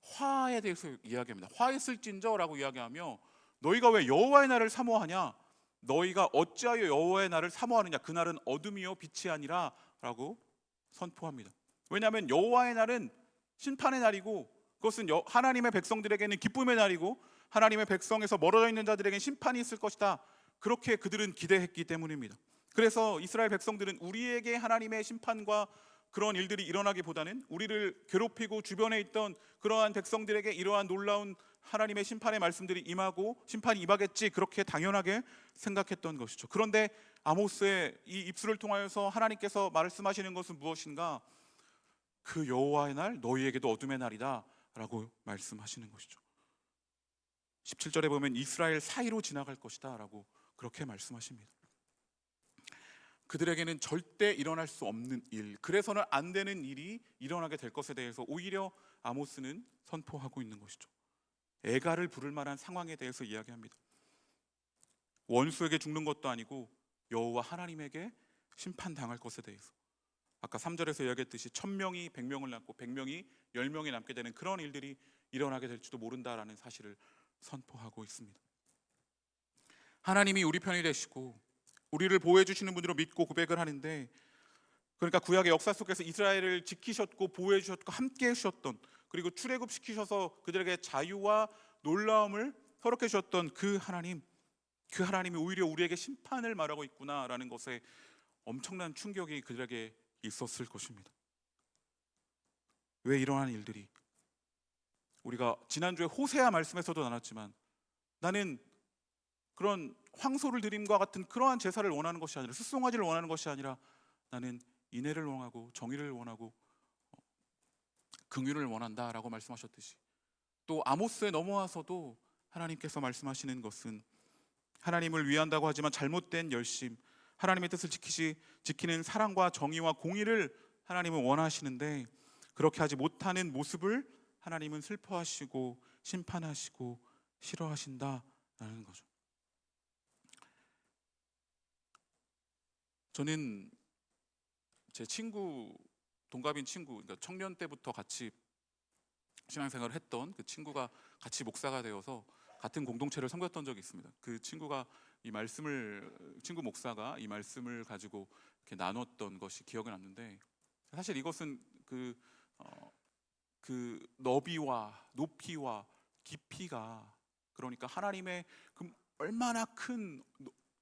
화에 대해서 이야기합니다. 화했을진저라고 이야기하며 너희가 왜 여호와의 날을 사모하냐? 너희가 어찌하여 여호와의 날을 사모하느냐? 그날은 어둠이요 빛이 아니라 라고 선포합니다. 왜냐하면 여호와의 날은 심판의 날이고 그것은 하나님의 백성들에게는 기쁨의 날이고 하나님의 백성에서 멀어져 있는 자들에게는 심판이 있을 것이다. 그렇게 그들은 기대했기 때문입니다. 그래서 이스라엘 백성들은 우리에게 하나님의 심판과 그런 일들이 일어나기보다는 우리를 괴롭히고 주변에 있던 그러한 백성들에게 이러한 놀라운 하나님의 심판의 말씀들이 임하고 심판이 임하겠지, 그렇게 당연하게 생각했던 것이죠. 그런데 아모스의 이 입술을 통하여서 하나님께서 말씀하시는 것은 무엇인가? 그 여호와의 날 너희에게도 어둠의 날이다 라고 말씀하시는 것이죠. 17절에 보면 이스라엘 사이로 지나갈 것이다 라고 그렇게 말씀하십니다. 그들에게는 절대 일어날 수 없는 일, 그래서는 안 되는 일이 일어나게 될 것에 대해서 오히려 아모스는 선포하고 있는 것이죠. 애가를 부를 만한 상황에 대해서 이야기합니다. 원수에게 죽는 것도 아니고 여호와 하나님에게 심판당할 것에 대해서, 아까 3절에서 이야기했듯이 1000명이 100명을 남고 100명이 10명이 남게 되는 그런 일들이 일어나게 될지도 모른다라는 사실을 선포하고 있습니다. 하나님이 우리 편이 되시고 우리를 보호해 주시는 분으로 믿고 고백을 하는데, 그러니까 구약의 역사 속에서 이스라엘을 지키셨고 보호해 주셨고 함께 해주셨던, 그리고 출애굽시키셔서 그들에게 자유와 놀라움을 허락해 주셨던 그 하나님이 오히려 우리에게 심판을 말하고 있구나라는 것에 엄청난 충격이 그들에게 있었을 것입니다. 왜 이러한 일들이, 우리가 지난주에 호세아 말씀에서도 나눴지만 나는 그런 황소를 드림과 같은 그러한 제사를 원하는 것이 아니라, 숫송아지를 원하는 것이 아니라 나는 인애를 원하고 정의를 원하고 긍휼을 원한다라고 말씀하셨듯이, 또 아모스에 넘어와서도 하나님께서 말씀하시는 것은 하나님을 위한다고 하지만 잘못된 열심, 하나님의 뜻을 지키는 사랑과 정의와 공의를 하나님은 원하시는데 그렇게 하지 못하는 모습을 하나님은 슬퍼하시고 심판하시고 싫어하신다라는 거죠. 저는 제 친구, 동갑인 친구, 그러니까 청년 때부터 같이 신앙생활을 했던 그 친구가 같이 목사가 되어서 같은 공동체를 섬겼던 적이 있습니다. 그 친구가 친구 목사가 이 말씀을 가지고 이렇게 나눴던 것이 기억에 남는데, 사실 이것은 그 너비와 높이와 깊이가, 그러니까 하나님의 그 얼마나 큰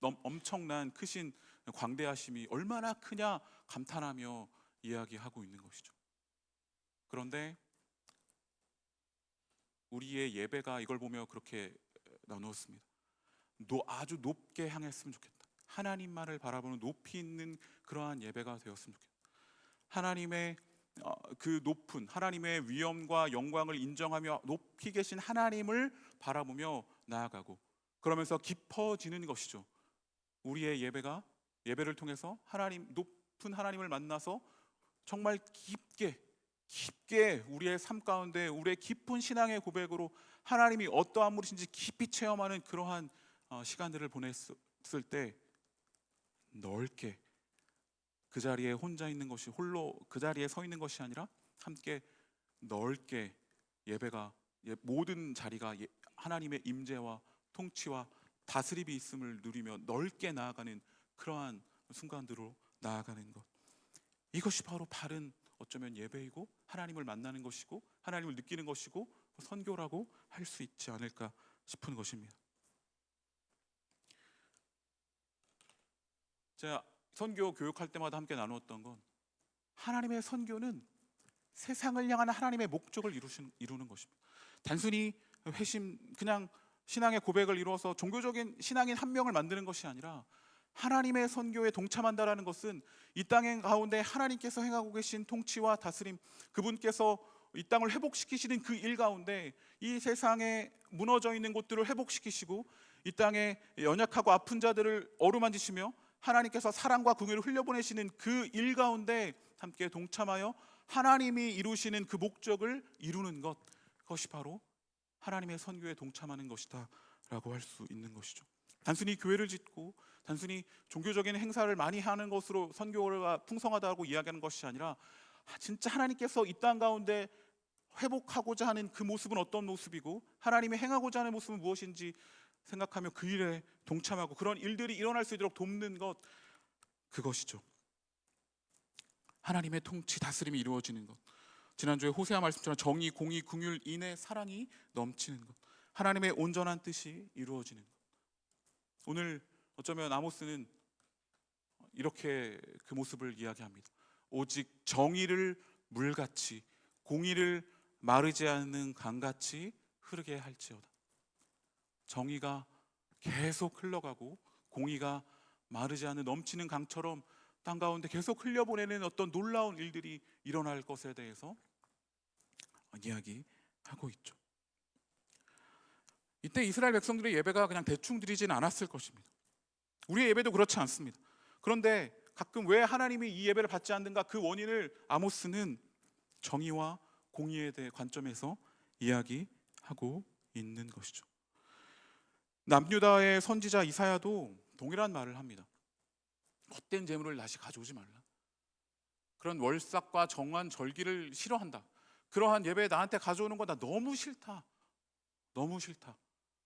엄청난 크신 광대하심이 얼마나 크냐 감탄하며 이야기하고 있는 것이죠. 그런데 우리의 예배가 이걸 보며 그렇게 나누었습니다. 아주 높게 향했으면 좋겠다. 하나님만을 바라보는 높이 있는 그러한 예배가 되었으면 좋겠다. 하나님의 그 높은 하나님의 위엄과 영광을 인정하며 높이 계신 하나님을 바라보며 나아가고, 그러면서 깊어지는 것이죠. 우리의 예배를 통해서 높은 하나님을 만나서 정말 깊게 우리의 삶 가운데 우리의 깊은 신앙의 고백으로 하나님이 어떠한 분이신지 깊이 체험하는 그러한 시간들을 보냈을 때, 넓게 그 자리에 혼자 있는 것이, 홀로 그 자리에 서 있는 것이 아니라 함께 넓게 예배가, 모든 자리가 하나님의 임재와 통치와 다스림이 있음을 누리며 넓게 나아가는 그러한 순간들로 나아가는 것, 이것이 바로 바른 어쩌면 예배이고 하나님을 만나는 것이고 하나님을 느끼는 것이고 선교라고 할 수 있지 않을까 싶은 것입니다. 제가 선교 교육할 때마다 함께 나누었던 건, 하나님의 선교는 세상을 향한 하나님의 목적을 이루는 것입니다. 단순히 그냥 신앙의 고백을 이루어서 종교적인 신앙인 한 명을 만드는 것이 아니라, 하나님의 선교에 동참한다라는 것은 이 땅 가운데 하나님께서 행하고 계신 통치와 다스림, 그분께서 이 땅을 회복시키시는 그 일 가운데 이 세상에 무너져 있는 곳들을 회복시키시고 이 땅에 연약하고 아픈 자들을 어루만지시며 하나님께서 사랑과 긍휼을 흘려보내시는 그 일 가운데 함께 동참하여 하나님이 이루시는 그 목적을 이루는 것, 그것이 바로 하나님의 선교에 동참하는 것이다 라고 할 수 있는 것이죠. 단순히 교회를 짓고 단순히 종교적인 행사를 많이 하는 것으로 선교가 풍성하다고 이야기하는 것이 아니라 진짜 하나님께서 이 땅 가운데 회복하고자 하는 그 모습은 어떤 모습이고 하나님이 행하고자 하는 모습은 무엇인지 생각하며 그 일에 동참하고 그런 일들이 일어날 수 있도록 돕는 것, 그것이죠. 하나님의 통치, 다스림이 이루어지는 것. 지난주에 호세아 말씀처럼 정의, 공의, 긍휼, 인애, 사랑이 넘치는 것, 하나님의 온전한 뜻이 이루어지는 것. 오늘 어쩌면 아모스는 이렇게 그 모습을 이야기합니다. 오직 정의를 물같이, 공의를 마르지 않는 강같이 흐르게 할지어다. 정의가 계속 흘러가고 공의가 마르지 않는 넘치는 강처럼 땅 가운데 계속 흘려보내는 어떤 놀라운 일들이 일어날 것에 대해서 이야기하고 있죠. 이때 이스라엘 백성들의 예배가 그냥 대충 드리지는 않았을 것입니다. 우리의 예배도 그렇지 않습니다. 그런데 가끔 왜 하나님이 이 예배를 받지 않는가, 그 원인을 아모스는 정의와 공의에 대해 관점에서 이야기하고 있는 것이죠. 남유다의 선지자 이사야도 동일한 말을 합니다. 헛된 재물을 다시 가져오지 말라. 그런 월삭과 정한 절기를 싫어한다. 그러한 예배 나한테 가져오는 거 나 너무 싫다. 너무 싫다.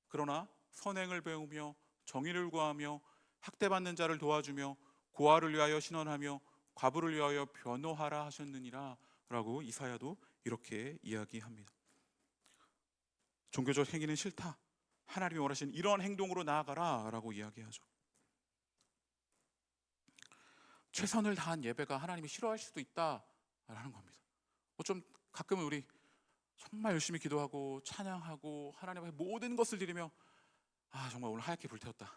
그러나 선행을 배우며 정의를 구하며 학대받는 자를 도와주며 고아를 위하여 신원하며 과부를 위하여 변호하라 하셨느니라 라고 이사야도 이렇게 이야기합니다. 종교적 행위는 싫다. 하나님이 원하시는 이런 행동으로 나아가라 라고 이야기하죠. 최선을 다한 예배가 하나님이 싫어할 수도 있다라는 겁니다. 좀 가끔은 우리 정말 열심히 기도하고 찬양하고 하나님 앞에 모든 것을 드리며 정말 오늘 하얗게 불태웠다.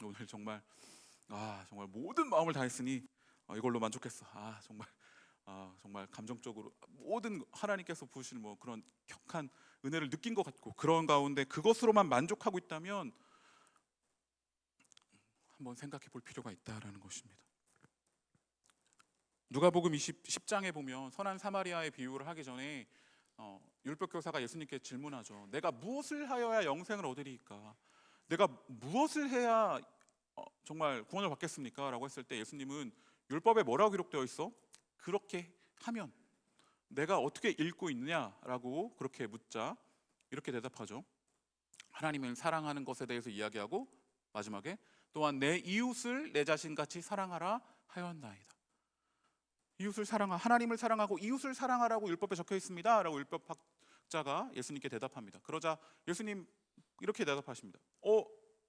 오늘 정말 정말 모든 마음을 다했으니 이걸로 만족했어. 정말 감정적으로 모든 하나님께서 부으시는 그런 격한 은혜를 느낀 것 같고, 그런 가운데 그것으로만 만족하고 있다면 한번 생각해 볼 필요가 있다라는 것입니다. 누가복음 10장에 보면 선한 사마리아의 비유를 하기 전에 율법 교사가 예수님께 질문하죠. 내가 무엇을 하여야 영생을 얻으리이까? 내가 무엇을 해야 정말 구원을 받겠습니까? 라고 했을 때 예수님은 율법에 뭐라고 기록되어 있어? 그렇게 하면. 내가 어떻게 읽고 있느냐라고 그렇게 묻자 이렇게 대답하죠. 하나님을 사랑하는 것에 대해서 이야기하고 마지막에 또한 내 이웃을 내 자신같이 사랑하라 하였나이다. 이웃을 하나님을 사랑하고 이웃을 사랑하라고 율법에 적혀 있습니다 라고 율법학자가 예수님께 대답합니다. 그러자 예수님 이렇게 대답하십니다.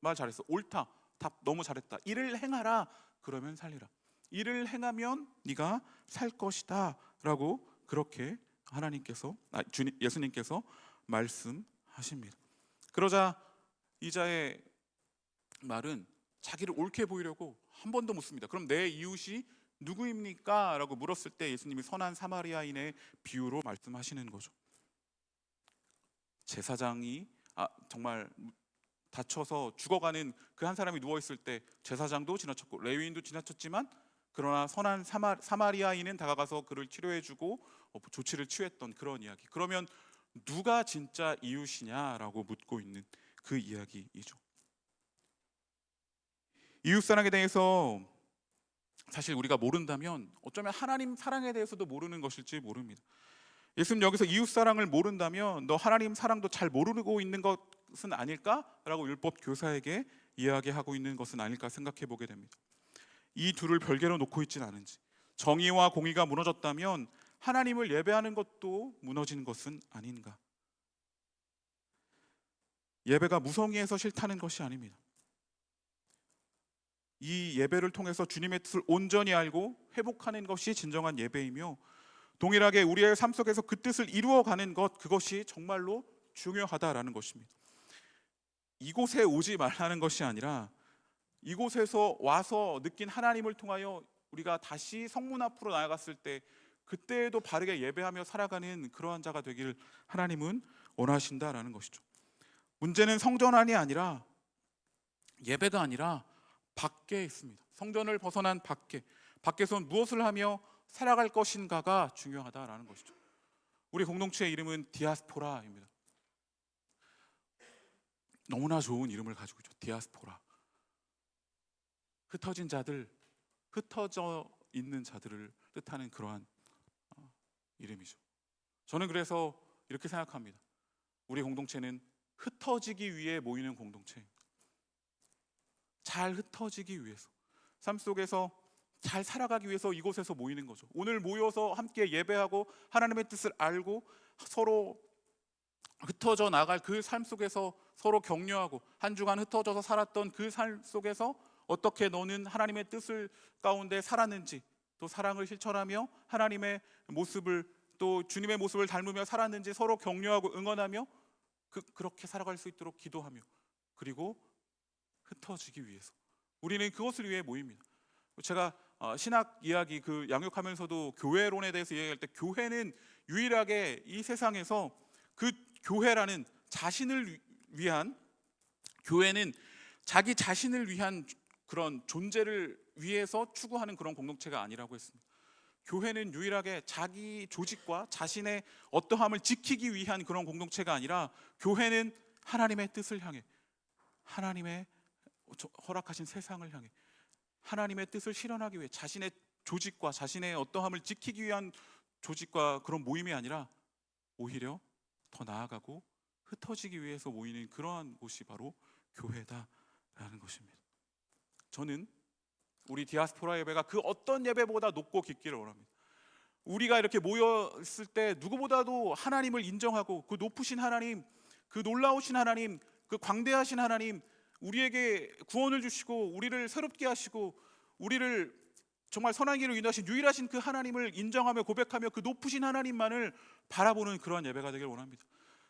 말 잘했어. 옳다. 답 너무 잘했다. 이를 행하라. 그러면 살리라. 이를 행하면 네가 살 것이다 라고 그렇게 예수님께서 말씀하십니다. 그러자 이자의 말은 자기를 옳게 보이려고 한 번 더 묻습니다. 그럼 내 이웃이 누구입니까? 라고 물었을 때 예수님이 선한 사마리아인의 비유로 말씀하시는 거죠. 제사장이 정말 다쳐서 죽어가는 그 한 사람이 누워있을 때 제사장도 지나쳤고 레위인도 지나쳤지만, 그러나 선한 사마리아인은 다가가서 그를 치료해주고 조치를 취했던 그런 이야기. 그러면 누가 진짜 이웃이냐라고 묻고 있는 그 이야기이죠. 이웃사랑에 대해서 사실 우리가 모른다면 어쩌면 하나님 사랑에 대해서도 모르는 것일지 모릅니다. 예수님 여기서 이웃사랑을 모른다면 너 하나님 사랑도 잘 모르고 있는 것은 아닐까라고 율법 교사에게 이야기하고 있는 것은 아닐까 생각해 보게 됩니다. 이 둘을 별개로 놓고 있진 않은지, 정의와 공의가 무너졌다면 하나님을 예배하는 것도 무너진 것은 아닌가. 예배가 무성의해서 싫다는 것이 아닙니다. 이 예배를 통해서 주님의 뜻을 온전히 알고 회복하는 것이 진정한 예배이며, 동일하게 우리의 삶 속에서 그 뜻을 이루어가는 것, 그것이 정말로 중요하다라는 것입니다. 이곳에 오지 말라는 것이 아니라 이곳에서 와서 느낀 하나님을 통하여 우리가 다시 성문 앞으로 나아갔을 때 그때에도 바르게 예배하며 살아가는 그러한 자가 되기를 하나님은 원하신다라는 것이죠. 문제는 성전 안이 아니라, 예배가 아니라 밖에 있습니다. 성전을 벗어난 밖에서 무엇을 하며 살아갈 것인가가 중요하다라는 것이죠. 우리 공동체의 이름은 디아스포라입니다. 너무나 좋은 이름을 가지고 있죠. 디아스포라. 흩어진 자들, 흩어져 있는 자들을 뜻하는 그러한 이름이죠. 저는 그래서 이렇게 생각합니다. 우리 공동체는 흩어지기 위해 모이는 공동체입니다. 잘 흩어지기 위해서, 삶 속에서 잘 살아가기 위해서 이곳에서 모이는 거죠. 오늘 모여서 함께 예배하고 하나님의 뜻을 알고 서로 흩어져 나갈 그 삶 속에서 서로 격려하고, 한 주간 흩어져서 살았던 그 삶 속에서 어떻게 너는 하나님의 뜻을 가운데 살았는지, 또 사랑을 실천하며 하나님의 모습을, 또 주님의 모습을 닮으며 살았는지 서로 격려하고 응원하며 그렇게 살아갈 수 있도록 기도하며, 그리고 흩어지기 위해서 우리는 그것을 위해 모입니다. 제가 신학 이야기 양육하면서도 교회론에 대해서 이야기할 때, 교회는 유일하게 이 세상에서 그 교회라는 자신을 위한, 교회는 자기 자신을 위한 그런 존재를 위해서 추구하는 그런 공동체가 아니라고 했습니다. 교회는 유일하게 자기 조직과 자신의 어떠함을 지키기 위한 그런 공동체가 아니라, 교회는 하나님의 뜻을 향해, 하나님의 허락하신 세상을 향해 하나님의 뜻을 실현하기 위해 자신의 조직과 자신의 어떠함을 지키기 위한 조직과 그런 모임이 아니라, 오히려 더 나아가고 흩어지기 위해서 모이는 그러한 곳이 바로 교회다라는 것입니다. 저는 우리 디아스포라 예배가 그 어떤 예배보다 높고 깊기를 원합니다. 우리가 이렇게 모였을 때 누구보다도 하나님을 인정하고, 그 높으신 하나님, 그 놀라우신 하나님, 그 광대하신 하나님, 우리에게 구원을 주시고 우리를 새롭게 하시고 우리를 정말 선한 길로 인도하신 유일하신 그 하나님을 인정하며 고백하며 그 높으신 하나님만을 바라보는 그러한 예배가 되길 원합니다.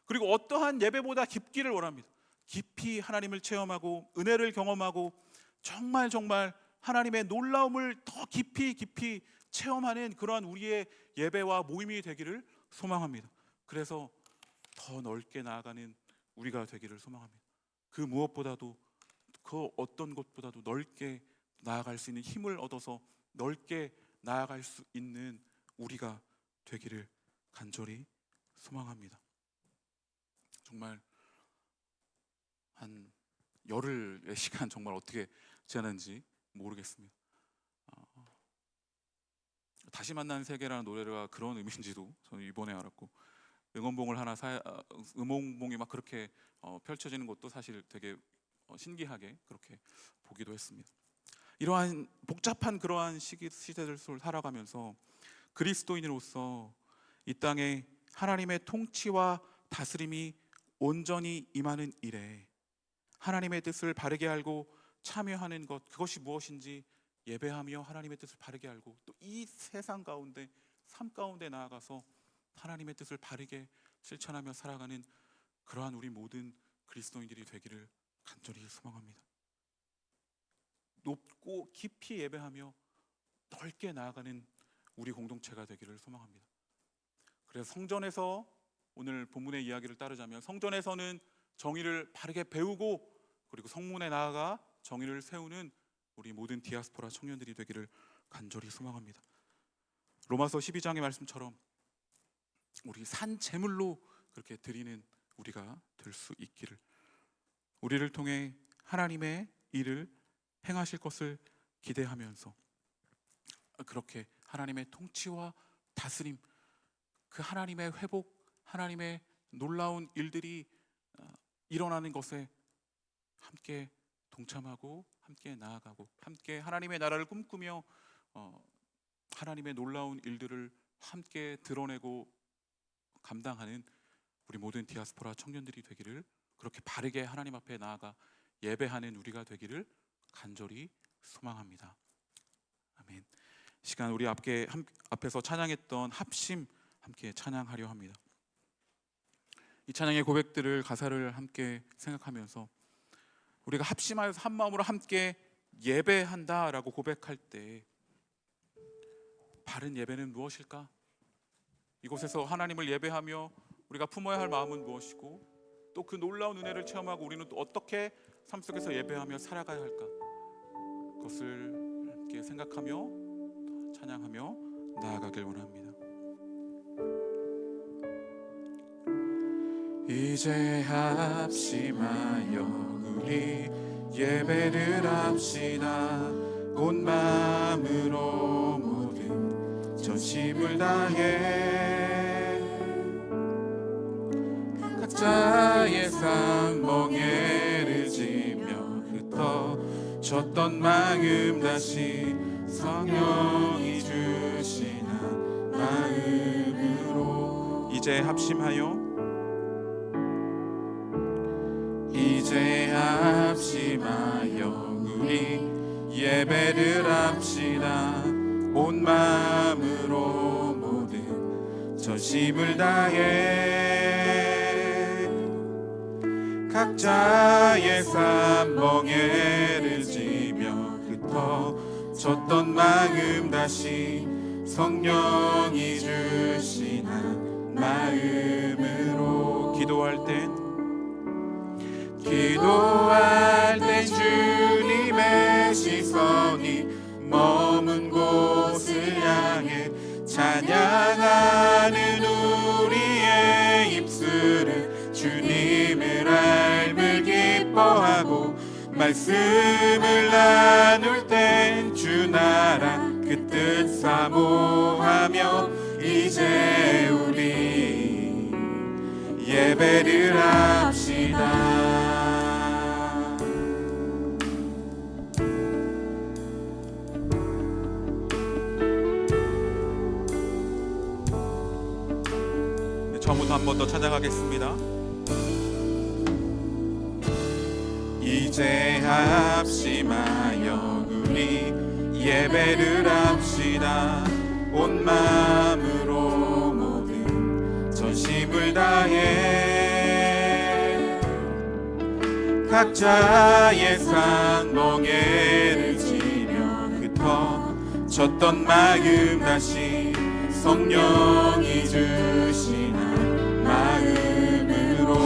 그리고 어떠한 예배보다 깊기를 원합니다. 깊이 하나님을 체험하고 은혜를 경험하고 정말 하나님의 놀라움을 더 깊이 체험하는 그러한 우리의 예배와 모임이 되기를 소망합니다. 그래서 더 넓게 나아가는 우리가 되기를 소망합니다. 그 무엇보다도, 그 어떤 것보다도 넓게 나아갈 수 있는 힘을 얻어서 넓게 나아갈 수 있는 우리가 되기를 간절히 소망합니다. 정말 한 열흘의 시간 정말 어떻게 지났는지 모르겠습니다. 다시 만난 세계라는 노래가 그런 의미인지도 저는 이번에 알았고, 응원봉을 하나 응원봉이 막 그렇게 펼쳐지는 것도 사실 되게 신기하게 그렇게 보기도 했습니다. 이러한 복잡한 그러한 시대를 살아가면서 그리스도인으로서 이 땅에 하나님의 통치와 다스림이 온전히 임하는 일에 하나님의 뜻을 바르게 알고 참여하는 것, 그것이 무엇인지 예배하며 하나님의 뜻을 바르게 알고, 또 이 세상 가운데, 삶 가운데 나아가서 하나님의 뜻을 바르게 실천하며 살아가는 그러한 우리 모든 그리스도인들이 되기를 간절히 소망합니다. 높고 깊이 예배하며 넓게 나아가는 우리 공동체가 되기를 소망합니다. 그래서 성전에서, 오늘 본문의 이야기를 따르자면 성전에서는 정의를 바르게 배우고, 그리고 성문에 나아가 정의를 세우는 우리 모든 디아스포라 청년들이 되기를 간절히 소망합니다. 로마서 12장의 말씀처럼 우리 산 제물로 그렇게 드리는 우리가 될 수 있기를, 우리를 통해 하나님의 일을 행하실 것을 기대하면서 그렇게 하나님의 통치와 다스림, 그 하나님의 회복, 하나님의 놀라운 일들이 일어나는 것에 함께 동참하고 함께 나아가고, 함께 하나님의 나라를 꿈꾸며 하나님의 놀라운 일들을 함께 드러내고 감당하는 우리 모든 디아스포라 청년들이 되기를, 그렇게 바르게 하나님 앞에 나아가 예배하는 우리가 되기를 간절히 소망합니다. 아멘. 시간 우리 앞에서 찬양했던 합심 함께 찬양하려 합니다. 이 찬양의 고백들을, 가사를 함께 생각하면서 우리가 합심하여서 한 마음으로 함께 예배한다라고 고백할 때 바른 예배는 무엇일까? 이곳에서 하나님을 예배하며 우리가 품어야 할 마음은 무엇이고, 또 그 놀라운 은혜를 체험하고 우리는 또 어떻게 삶 속에서 예배하며 살아가야 할까? 것을 함께 생각하며 찬양하며 나아가길 원합니다. 이제 합심하여 우리 예배를 합시다. 온 마음으로 모든 전심을 다해 각자의 삶 멍에를 지며 흩어졌던 마음 다시 성령이 주시는 마음으로 이제 합심하여 우리 예배를 합시다. 온 마음으로 모든 전심을 다해 각자의 삶 멍에를 지며 흩어졌던 마음 다시 성령이 주시는 마음으로 기도할 땐 주님의 시선이 머문 곳을 향해 찬양하는 우리의 입술은 주님을 알을 기뻐하고 말씀을 나눌 땐 주 나라 그 뜻 사모하며 이제 우리 예배를 합시다. 처음부터 한 번 더 찬양하겠습니다. 이제 합심하여 우리 예배를 합시다. 온 마음으로 모든 전심을 다해 각자의 산 멍에를 지며 흩어졌던 마음 다시 성령이 주시는 마음으로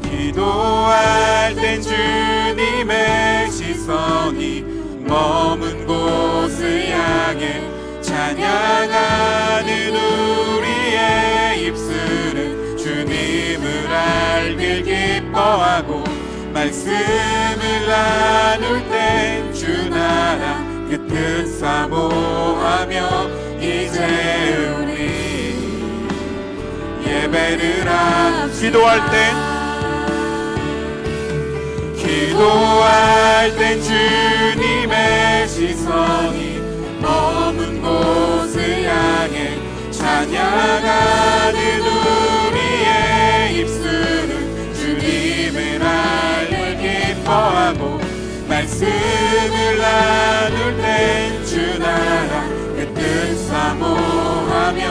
기도할 땐 주님의 시선이 머문 곳을 향해 찬양하는 우리의 입술은 주님을 알길 기뻐하고 말씀을 나눌 땐 주 나라 그 뜻 사모하며 이제 우리 예배를 기도할 땐 주님의 시선이 머문 곳을 향해 찬양하는 우리의 입술은 주님을 알을 기뻐하고 말씀을 나눌 땐 주 나라 그 뜻 사모하며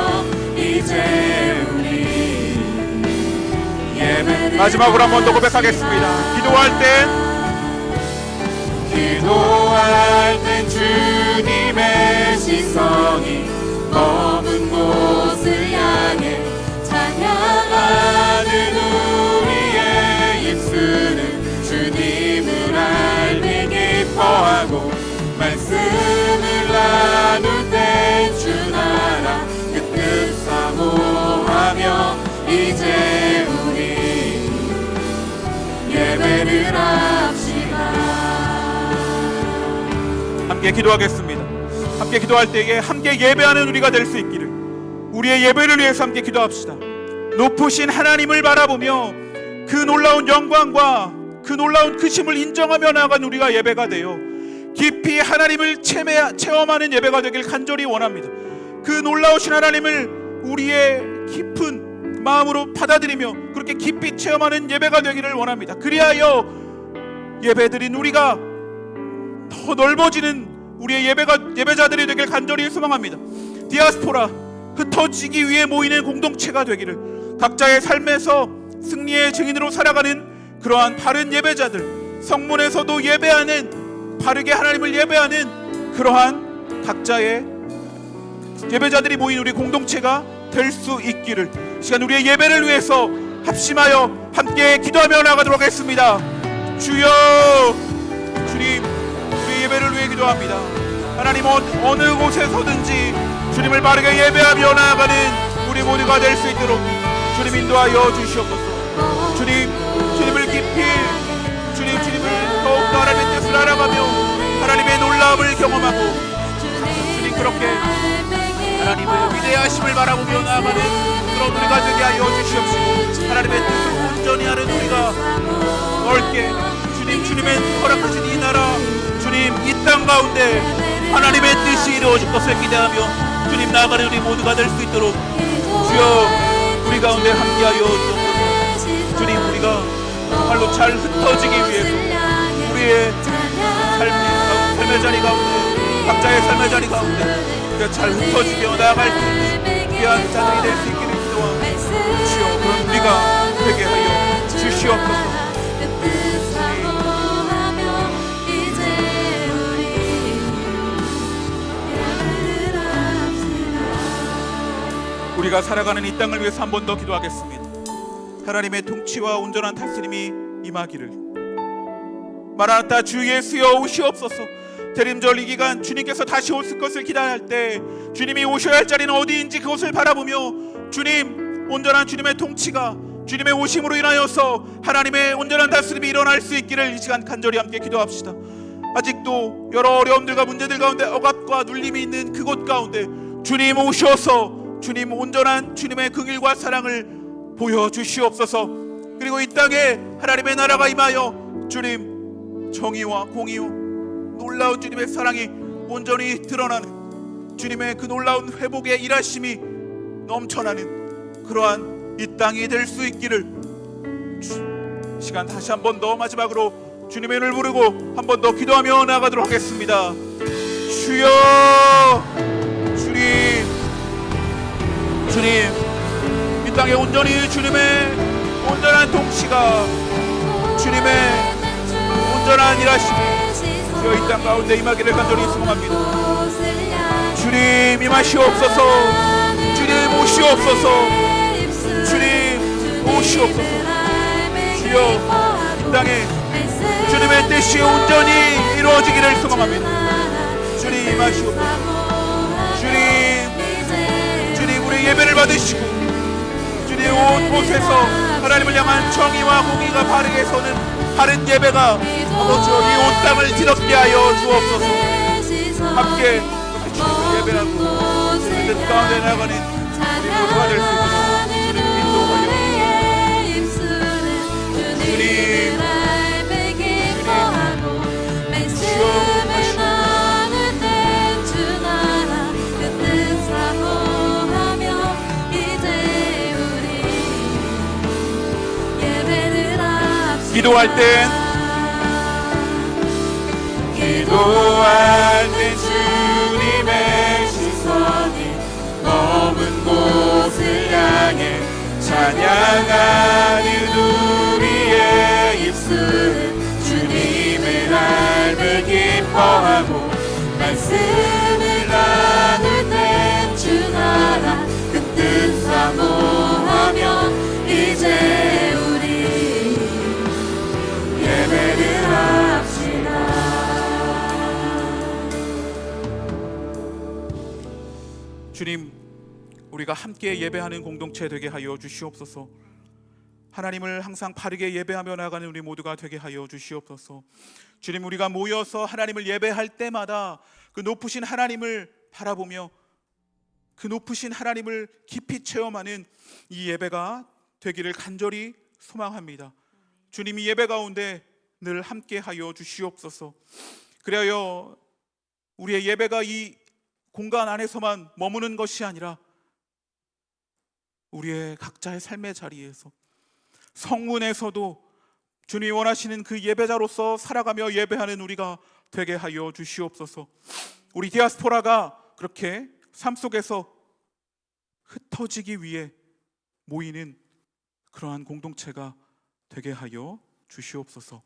이제 우리 예배를 마지막으로 한 번 더 고백하겠습니다. 기도할 땐 주님의 시선이 머문 곳을 향해 찬양하는 우리의 입술은 주님을 알기 기뻐하고 말씀을 나눌 땐 주 나라 그 뜻 사모하며 이제 우리 예배를 합시다. 함께 기도하겠습니다. 함께 기도할 때에 함께 예배하는 우리가 될 수 있기를 우리의 예배를 위해서 함께 기도합시다. 높으신 하나님을 바라보며 그 놀라운 영광과 그 놀라운 크심을 인정하며 나아간 우리가 예배가 되어 깊이 하나님을 체험하는 예배가 되길 간절히 원합니다. 그 놀라우신 하나님을 우리의 깊은 마음으로 받아들이며 그렇게 깊이 체험하는 예배가 되기를 원합니다. 그리하여 예배드린 우리가 더 넓어지는 우리의 예배자들이 되길 간절히 소망합니다. 디아스포라 흩어지기 위해 모이는 공동체가 되기를 각자의 삶에서 승리의 증인으로 살아가는 그러한 바른 예배자들, 성문에서도 예배하는 바르게 하나님을 예배하는 그러한 각자의 예배자들이 모인 우리 공동체가 될 수 있기를 시간 우리의 예배를 위해서 합심하여 함께 기도하며 나가도록 하겠습니다. 주여 주님, 우리 예배를 위해 기도합니다. 하나님, 어느 곳에서든지 주님을 바르게 예배하며 나아가는 우리 모두가 될 수 있도록 주님 인도하여 주시옵소서. 주님을 깊이 주님을 더욱더 하나님의 뜻을 알아가며 하나님의 놀라움을 경험하고 주님 그렇게 하나님의 위대하심을 바라보며 나아가는 그런 우리가 되게 하여 주시옵시고 하나님의 뜻을 온전히 하는 우리가 넓게 주님의 허락하신 이 나라 주님 이 땅 가운데 하나님의 뜻이 이루어질 것을 기대하며 주님 나아가는 우리 모두가 될 수 있도록 주여 우리 가운데 함께하여 주옵소서. 주님 우리가 정말로 잘 흩어지기 위해서 우리의 삶의 자리 가운데 각자의 삶의 자리 가운데 우리가 잘 흩어지며 나아갈 수 있는 귀한 자들이 될 수 있기를 기도하옵소서. 주여 그런 우리가 되게 하여 주시옵소서. 우리가 살아가는 이 땅을 위해서 한 번 더 기도하겠습니다. 하나님의 통치와 온전한 다스림이 임하기를. 마라나타 주 예수여 오시옵소서. 대림절 이 기간 주님께서 다시 오실 것을 기다릴 때 주님이 오셔야 할 자리는 어디인지 그것을 바라보며 주님 온전한 주님의 통치가 주님의 오심으로 인하여서 하나님의 온전한 다스림이 일어날 수 있기를 이 시간 간절히 함께 기도합시다. 아직도 여러 어려움들과 문제들 가운데 억압과 눌림이 있는 그곳 가운데 주님 오셔서 주님 온전한 주님의 긍휼과 사랑을 보여주시옵소서. 그리고 이 땅에 하나님의 나라가 임하여 주님 정의와 공의와 놀라운 주님의 사랑이 온전히 드러나는 주님의 그 놀라운 회복의 일하심이 넘쳐나는 그러한 이 땅이 될 수 있기를 시간 다시 한 번 더 마지막으로 주님의 이름을 부르고 한 번 더 기도하며 나아가도록 하겠습니다. 주여 주님 이 땅에 온전히 주님의 온전한 통치가 주님의 온전한 일하심이 주여 이 땅 가운데 임하기를 간절히 소망합니다. 주님 임하시옵소서. 주님 오시옵소서. 주님 오시옵소서. 주여 이 땅에 주님의 뜻이 온전히 이루어지기를 소망합니다. 주님 임하시옵소서. 주님 우리 예배를 받으시고 주님 온 곳에서 하나님을 향한 정의와 공의가 바르게 서는 바른 예배가 아버지 이 온 땅을 뒤덮게 하여 주옵소서. 함께 주님을 예배하고 주님의 뜻 가운데 나아가는 우리 모두가 될 수 있도록 주님 인도하여 기도할 땐 주님의 시선이 머문 곳을 향해 찬양하는 우리의 입술은 주님의 삶을 기뻐하고 말씀을 나눌 땐 주 나라 그 뜻 사모하며 이제 우리 예배를 합시다. 주님, 우리가 함께 예배하는 공동체 되게 하여 주시옵소서. 하나님을 항상 바르게 예배하며 나가는 우리 모두가 되게 하여 주시옵소서. 주님, 우리가 모여서 하나님을 예배할 때마다 그 높으신 하나님을 바라보며 그 높으신 하나님을 깊이 체험하는 이 예배가 되기를 간절히 소망합니다. 주님, 이 예배 가운데 늘 함께 하여 주시옵소서. 그리하여 우리의 예배가 이 공간 안에서만 머무는 것이 아니라 우리의 각자의 삶의 자리에서 성문에서도 주님이 원하시는 그 예배자로서 살아가며 예배하는 우리가 되게 하여 주시옵소서. 우리 디아스포라가 그렇게 삶 속에서 흩어지기 위해 모이는 그러한 공동체가 되게 하여 주시옵소서.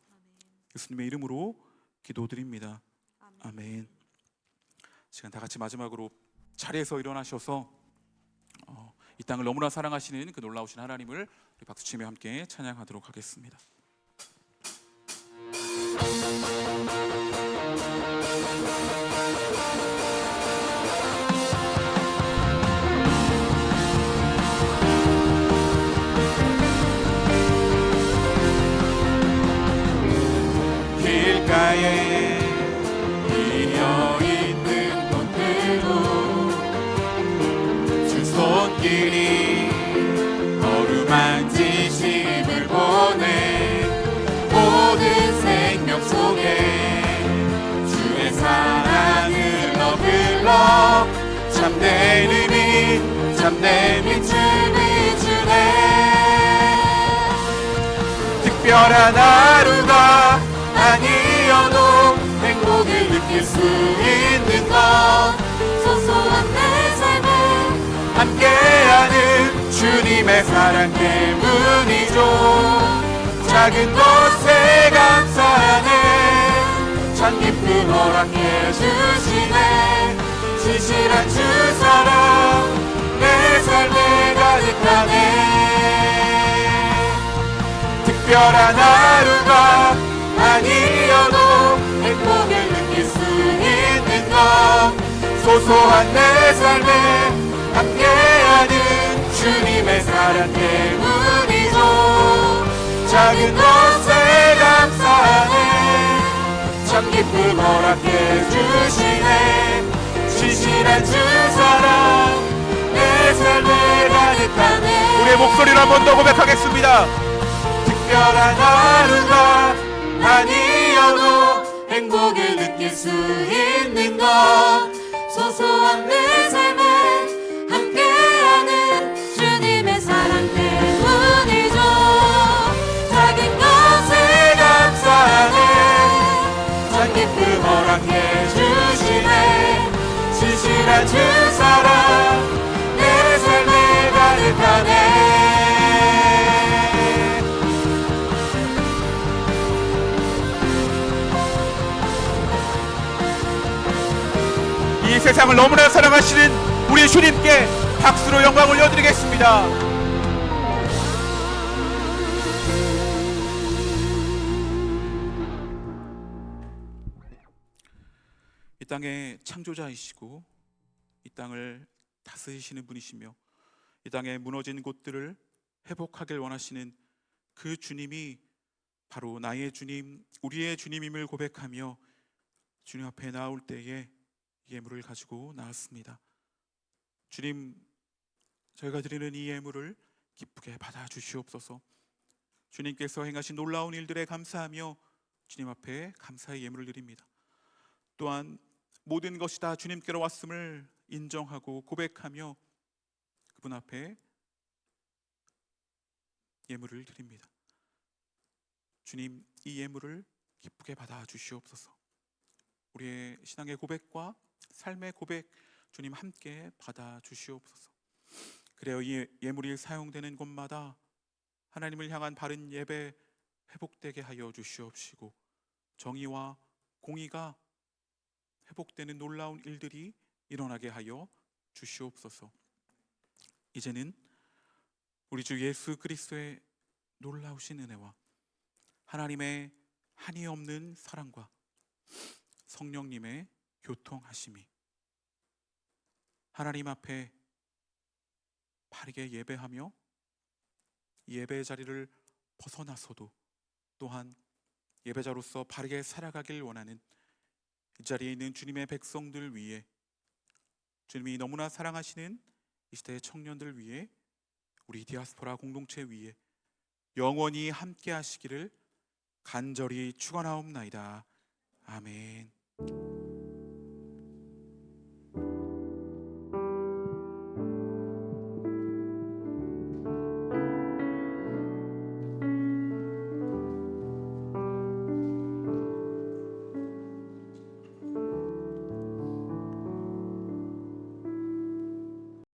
예수님의 이름으로 기도드립니다. 아멘. 시간 다 같이 마지막으로 자리에서 일어나셔서 이 땅을 너무나 사랑하시는 그 놀라우신 하나님을 박수치며 함께 찬양하도록 하겠습니다. 바다에 이어 있는 곳들도 주 손길이 어루만지심을 보내. 모든 생명 속에 주의 사랑을 흘러 참된 의미 참된 빛을 비추네. 특별한 하루가 아니어도 행복을 느낄 수 있는 것. 소소한 내 삶에 함께하는 주님의 사랑 때문이죠. 작은 것에 감사하네. 참 기쁨 허락해 주시네. 진실한 주 사랑 내 삶에 가득하네. 특별한 하루가 아니어도 행복을 느낄 수 있는 것. 소소한 내 삶에 함께하는 주님의 사랑 때문이죠. 작은 것에 감사하네. 참 기쁨 허락해 주시네. 진실한 주 사랑 내 삶에 가득하네. 우리의 목소리로 한 번 더 고백하겠습니다. 특별한 하루가 아니어도 행복을 느낄 수 있는 것. 소소한 내 삶에 함께하는 주님의 사랑 때문이죠. 작은 것에 감사하네. 참 기쁨 허락해 주시네. 진실한 주 사랑 내 삶에 가득하네. 이 세상을 너무나 사랑하시는 우리 주님께 박수로 영광 올려드리겠습니다. 이 땅의 창조자이시고 이 땅을 다스리시는 분이시며 이 땅의 무너진 곳들을 회복하길 원하시는 그 주님이 바로 나의 주님, 우리의 주님임을 고백하며 주님 앞에 나올 때에 예물을 가지고 나왔습니다. 주님, 저희가 드리는 이 예물을 기쁘게 받아주시옵소서. 주님께서 행하신 놀라운 일들에 감사하며 주님 앞에 감사의 예물을 드립니다. 또한 모든 것이 다 주님께로 왔음을 인정하고 고백하며 그분 앞에 예물을 드립니다. 주님, 이 예물을 기쁘게 받아주시옵소서. 우리의 신앙의 고백과 삶의 고백 주님 함께 받아주시옵소서. 그래요, 이 예물이 사용되는 곳마다 하나님을 향한 바른 예배 회복되게 하여 주시옵시고 정의와 공의가 회복되는 놀라운 일들이 일어나게 하여 주시옵소서. 이제는 우리 주 예수 그리스도의 놀라우신 은혜와 하나님의 한이 없는 사랑과 성령님의 교통하심이 하나님 앞에 바르게 예배하며 예배의 자리를 벗어나서도 또한 예배자로서 바르게 살아가길 원하는 이 자리에 있는 주님의 백성들 위해, 주님이 너무나 사랑하시는 이 시대의 청년들 위해, 우리 디아스포라 공동체 위에 영원히 함께 하시기를 간절히 축원하옵나이다. 아멘.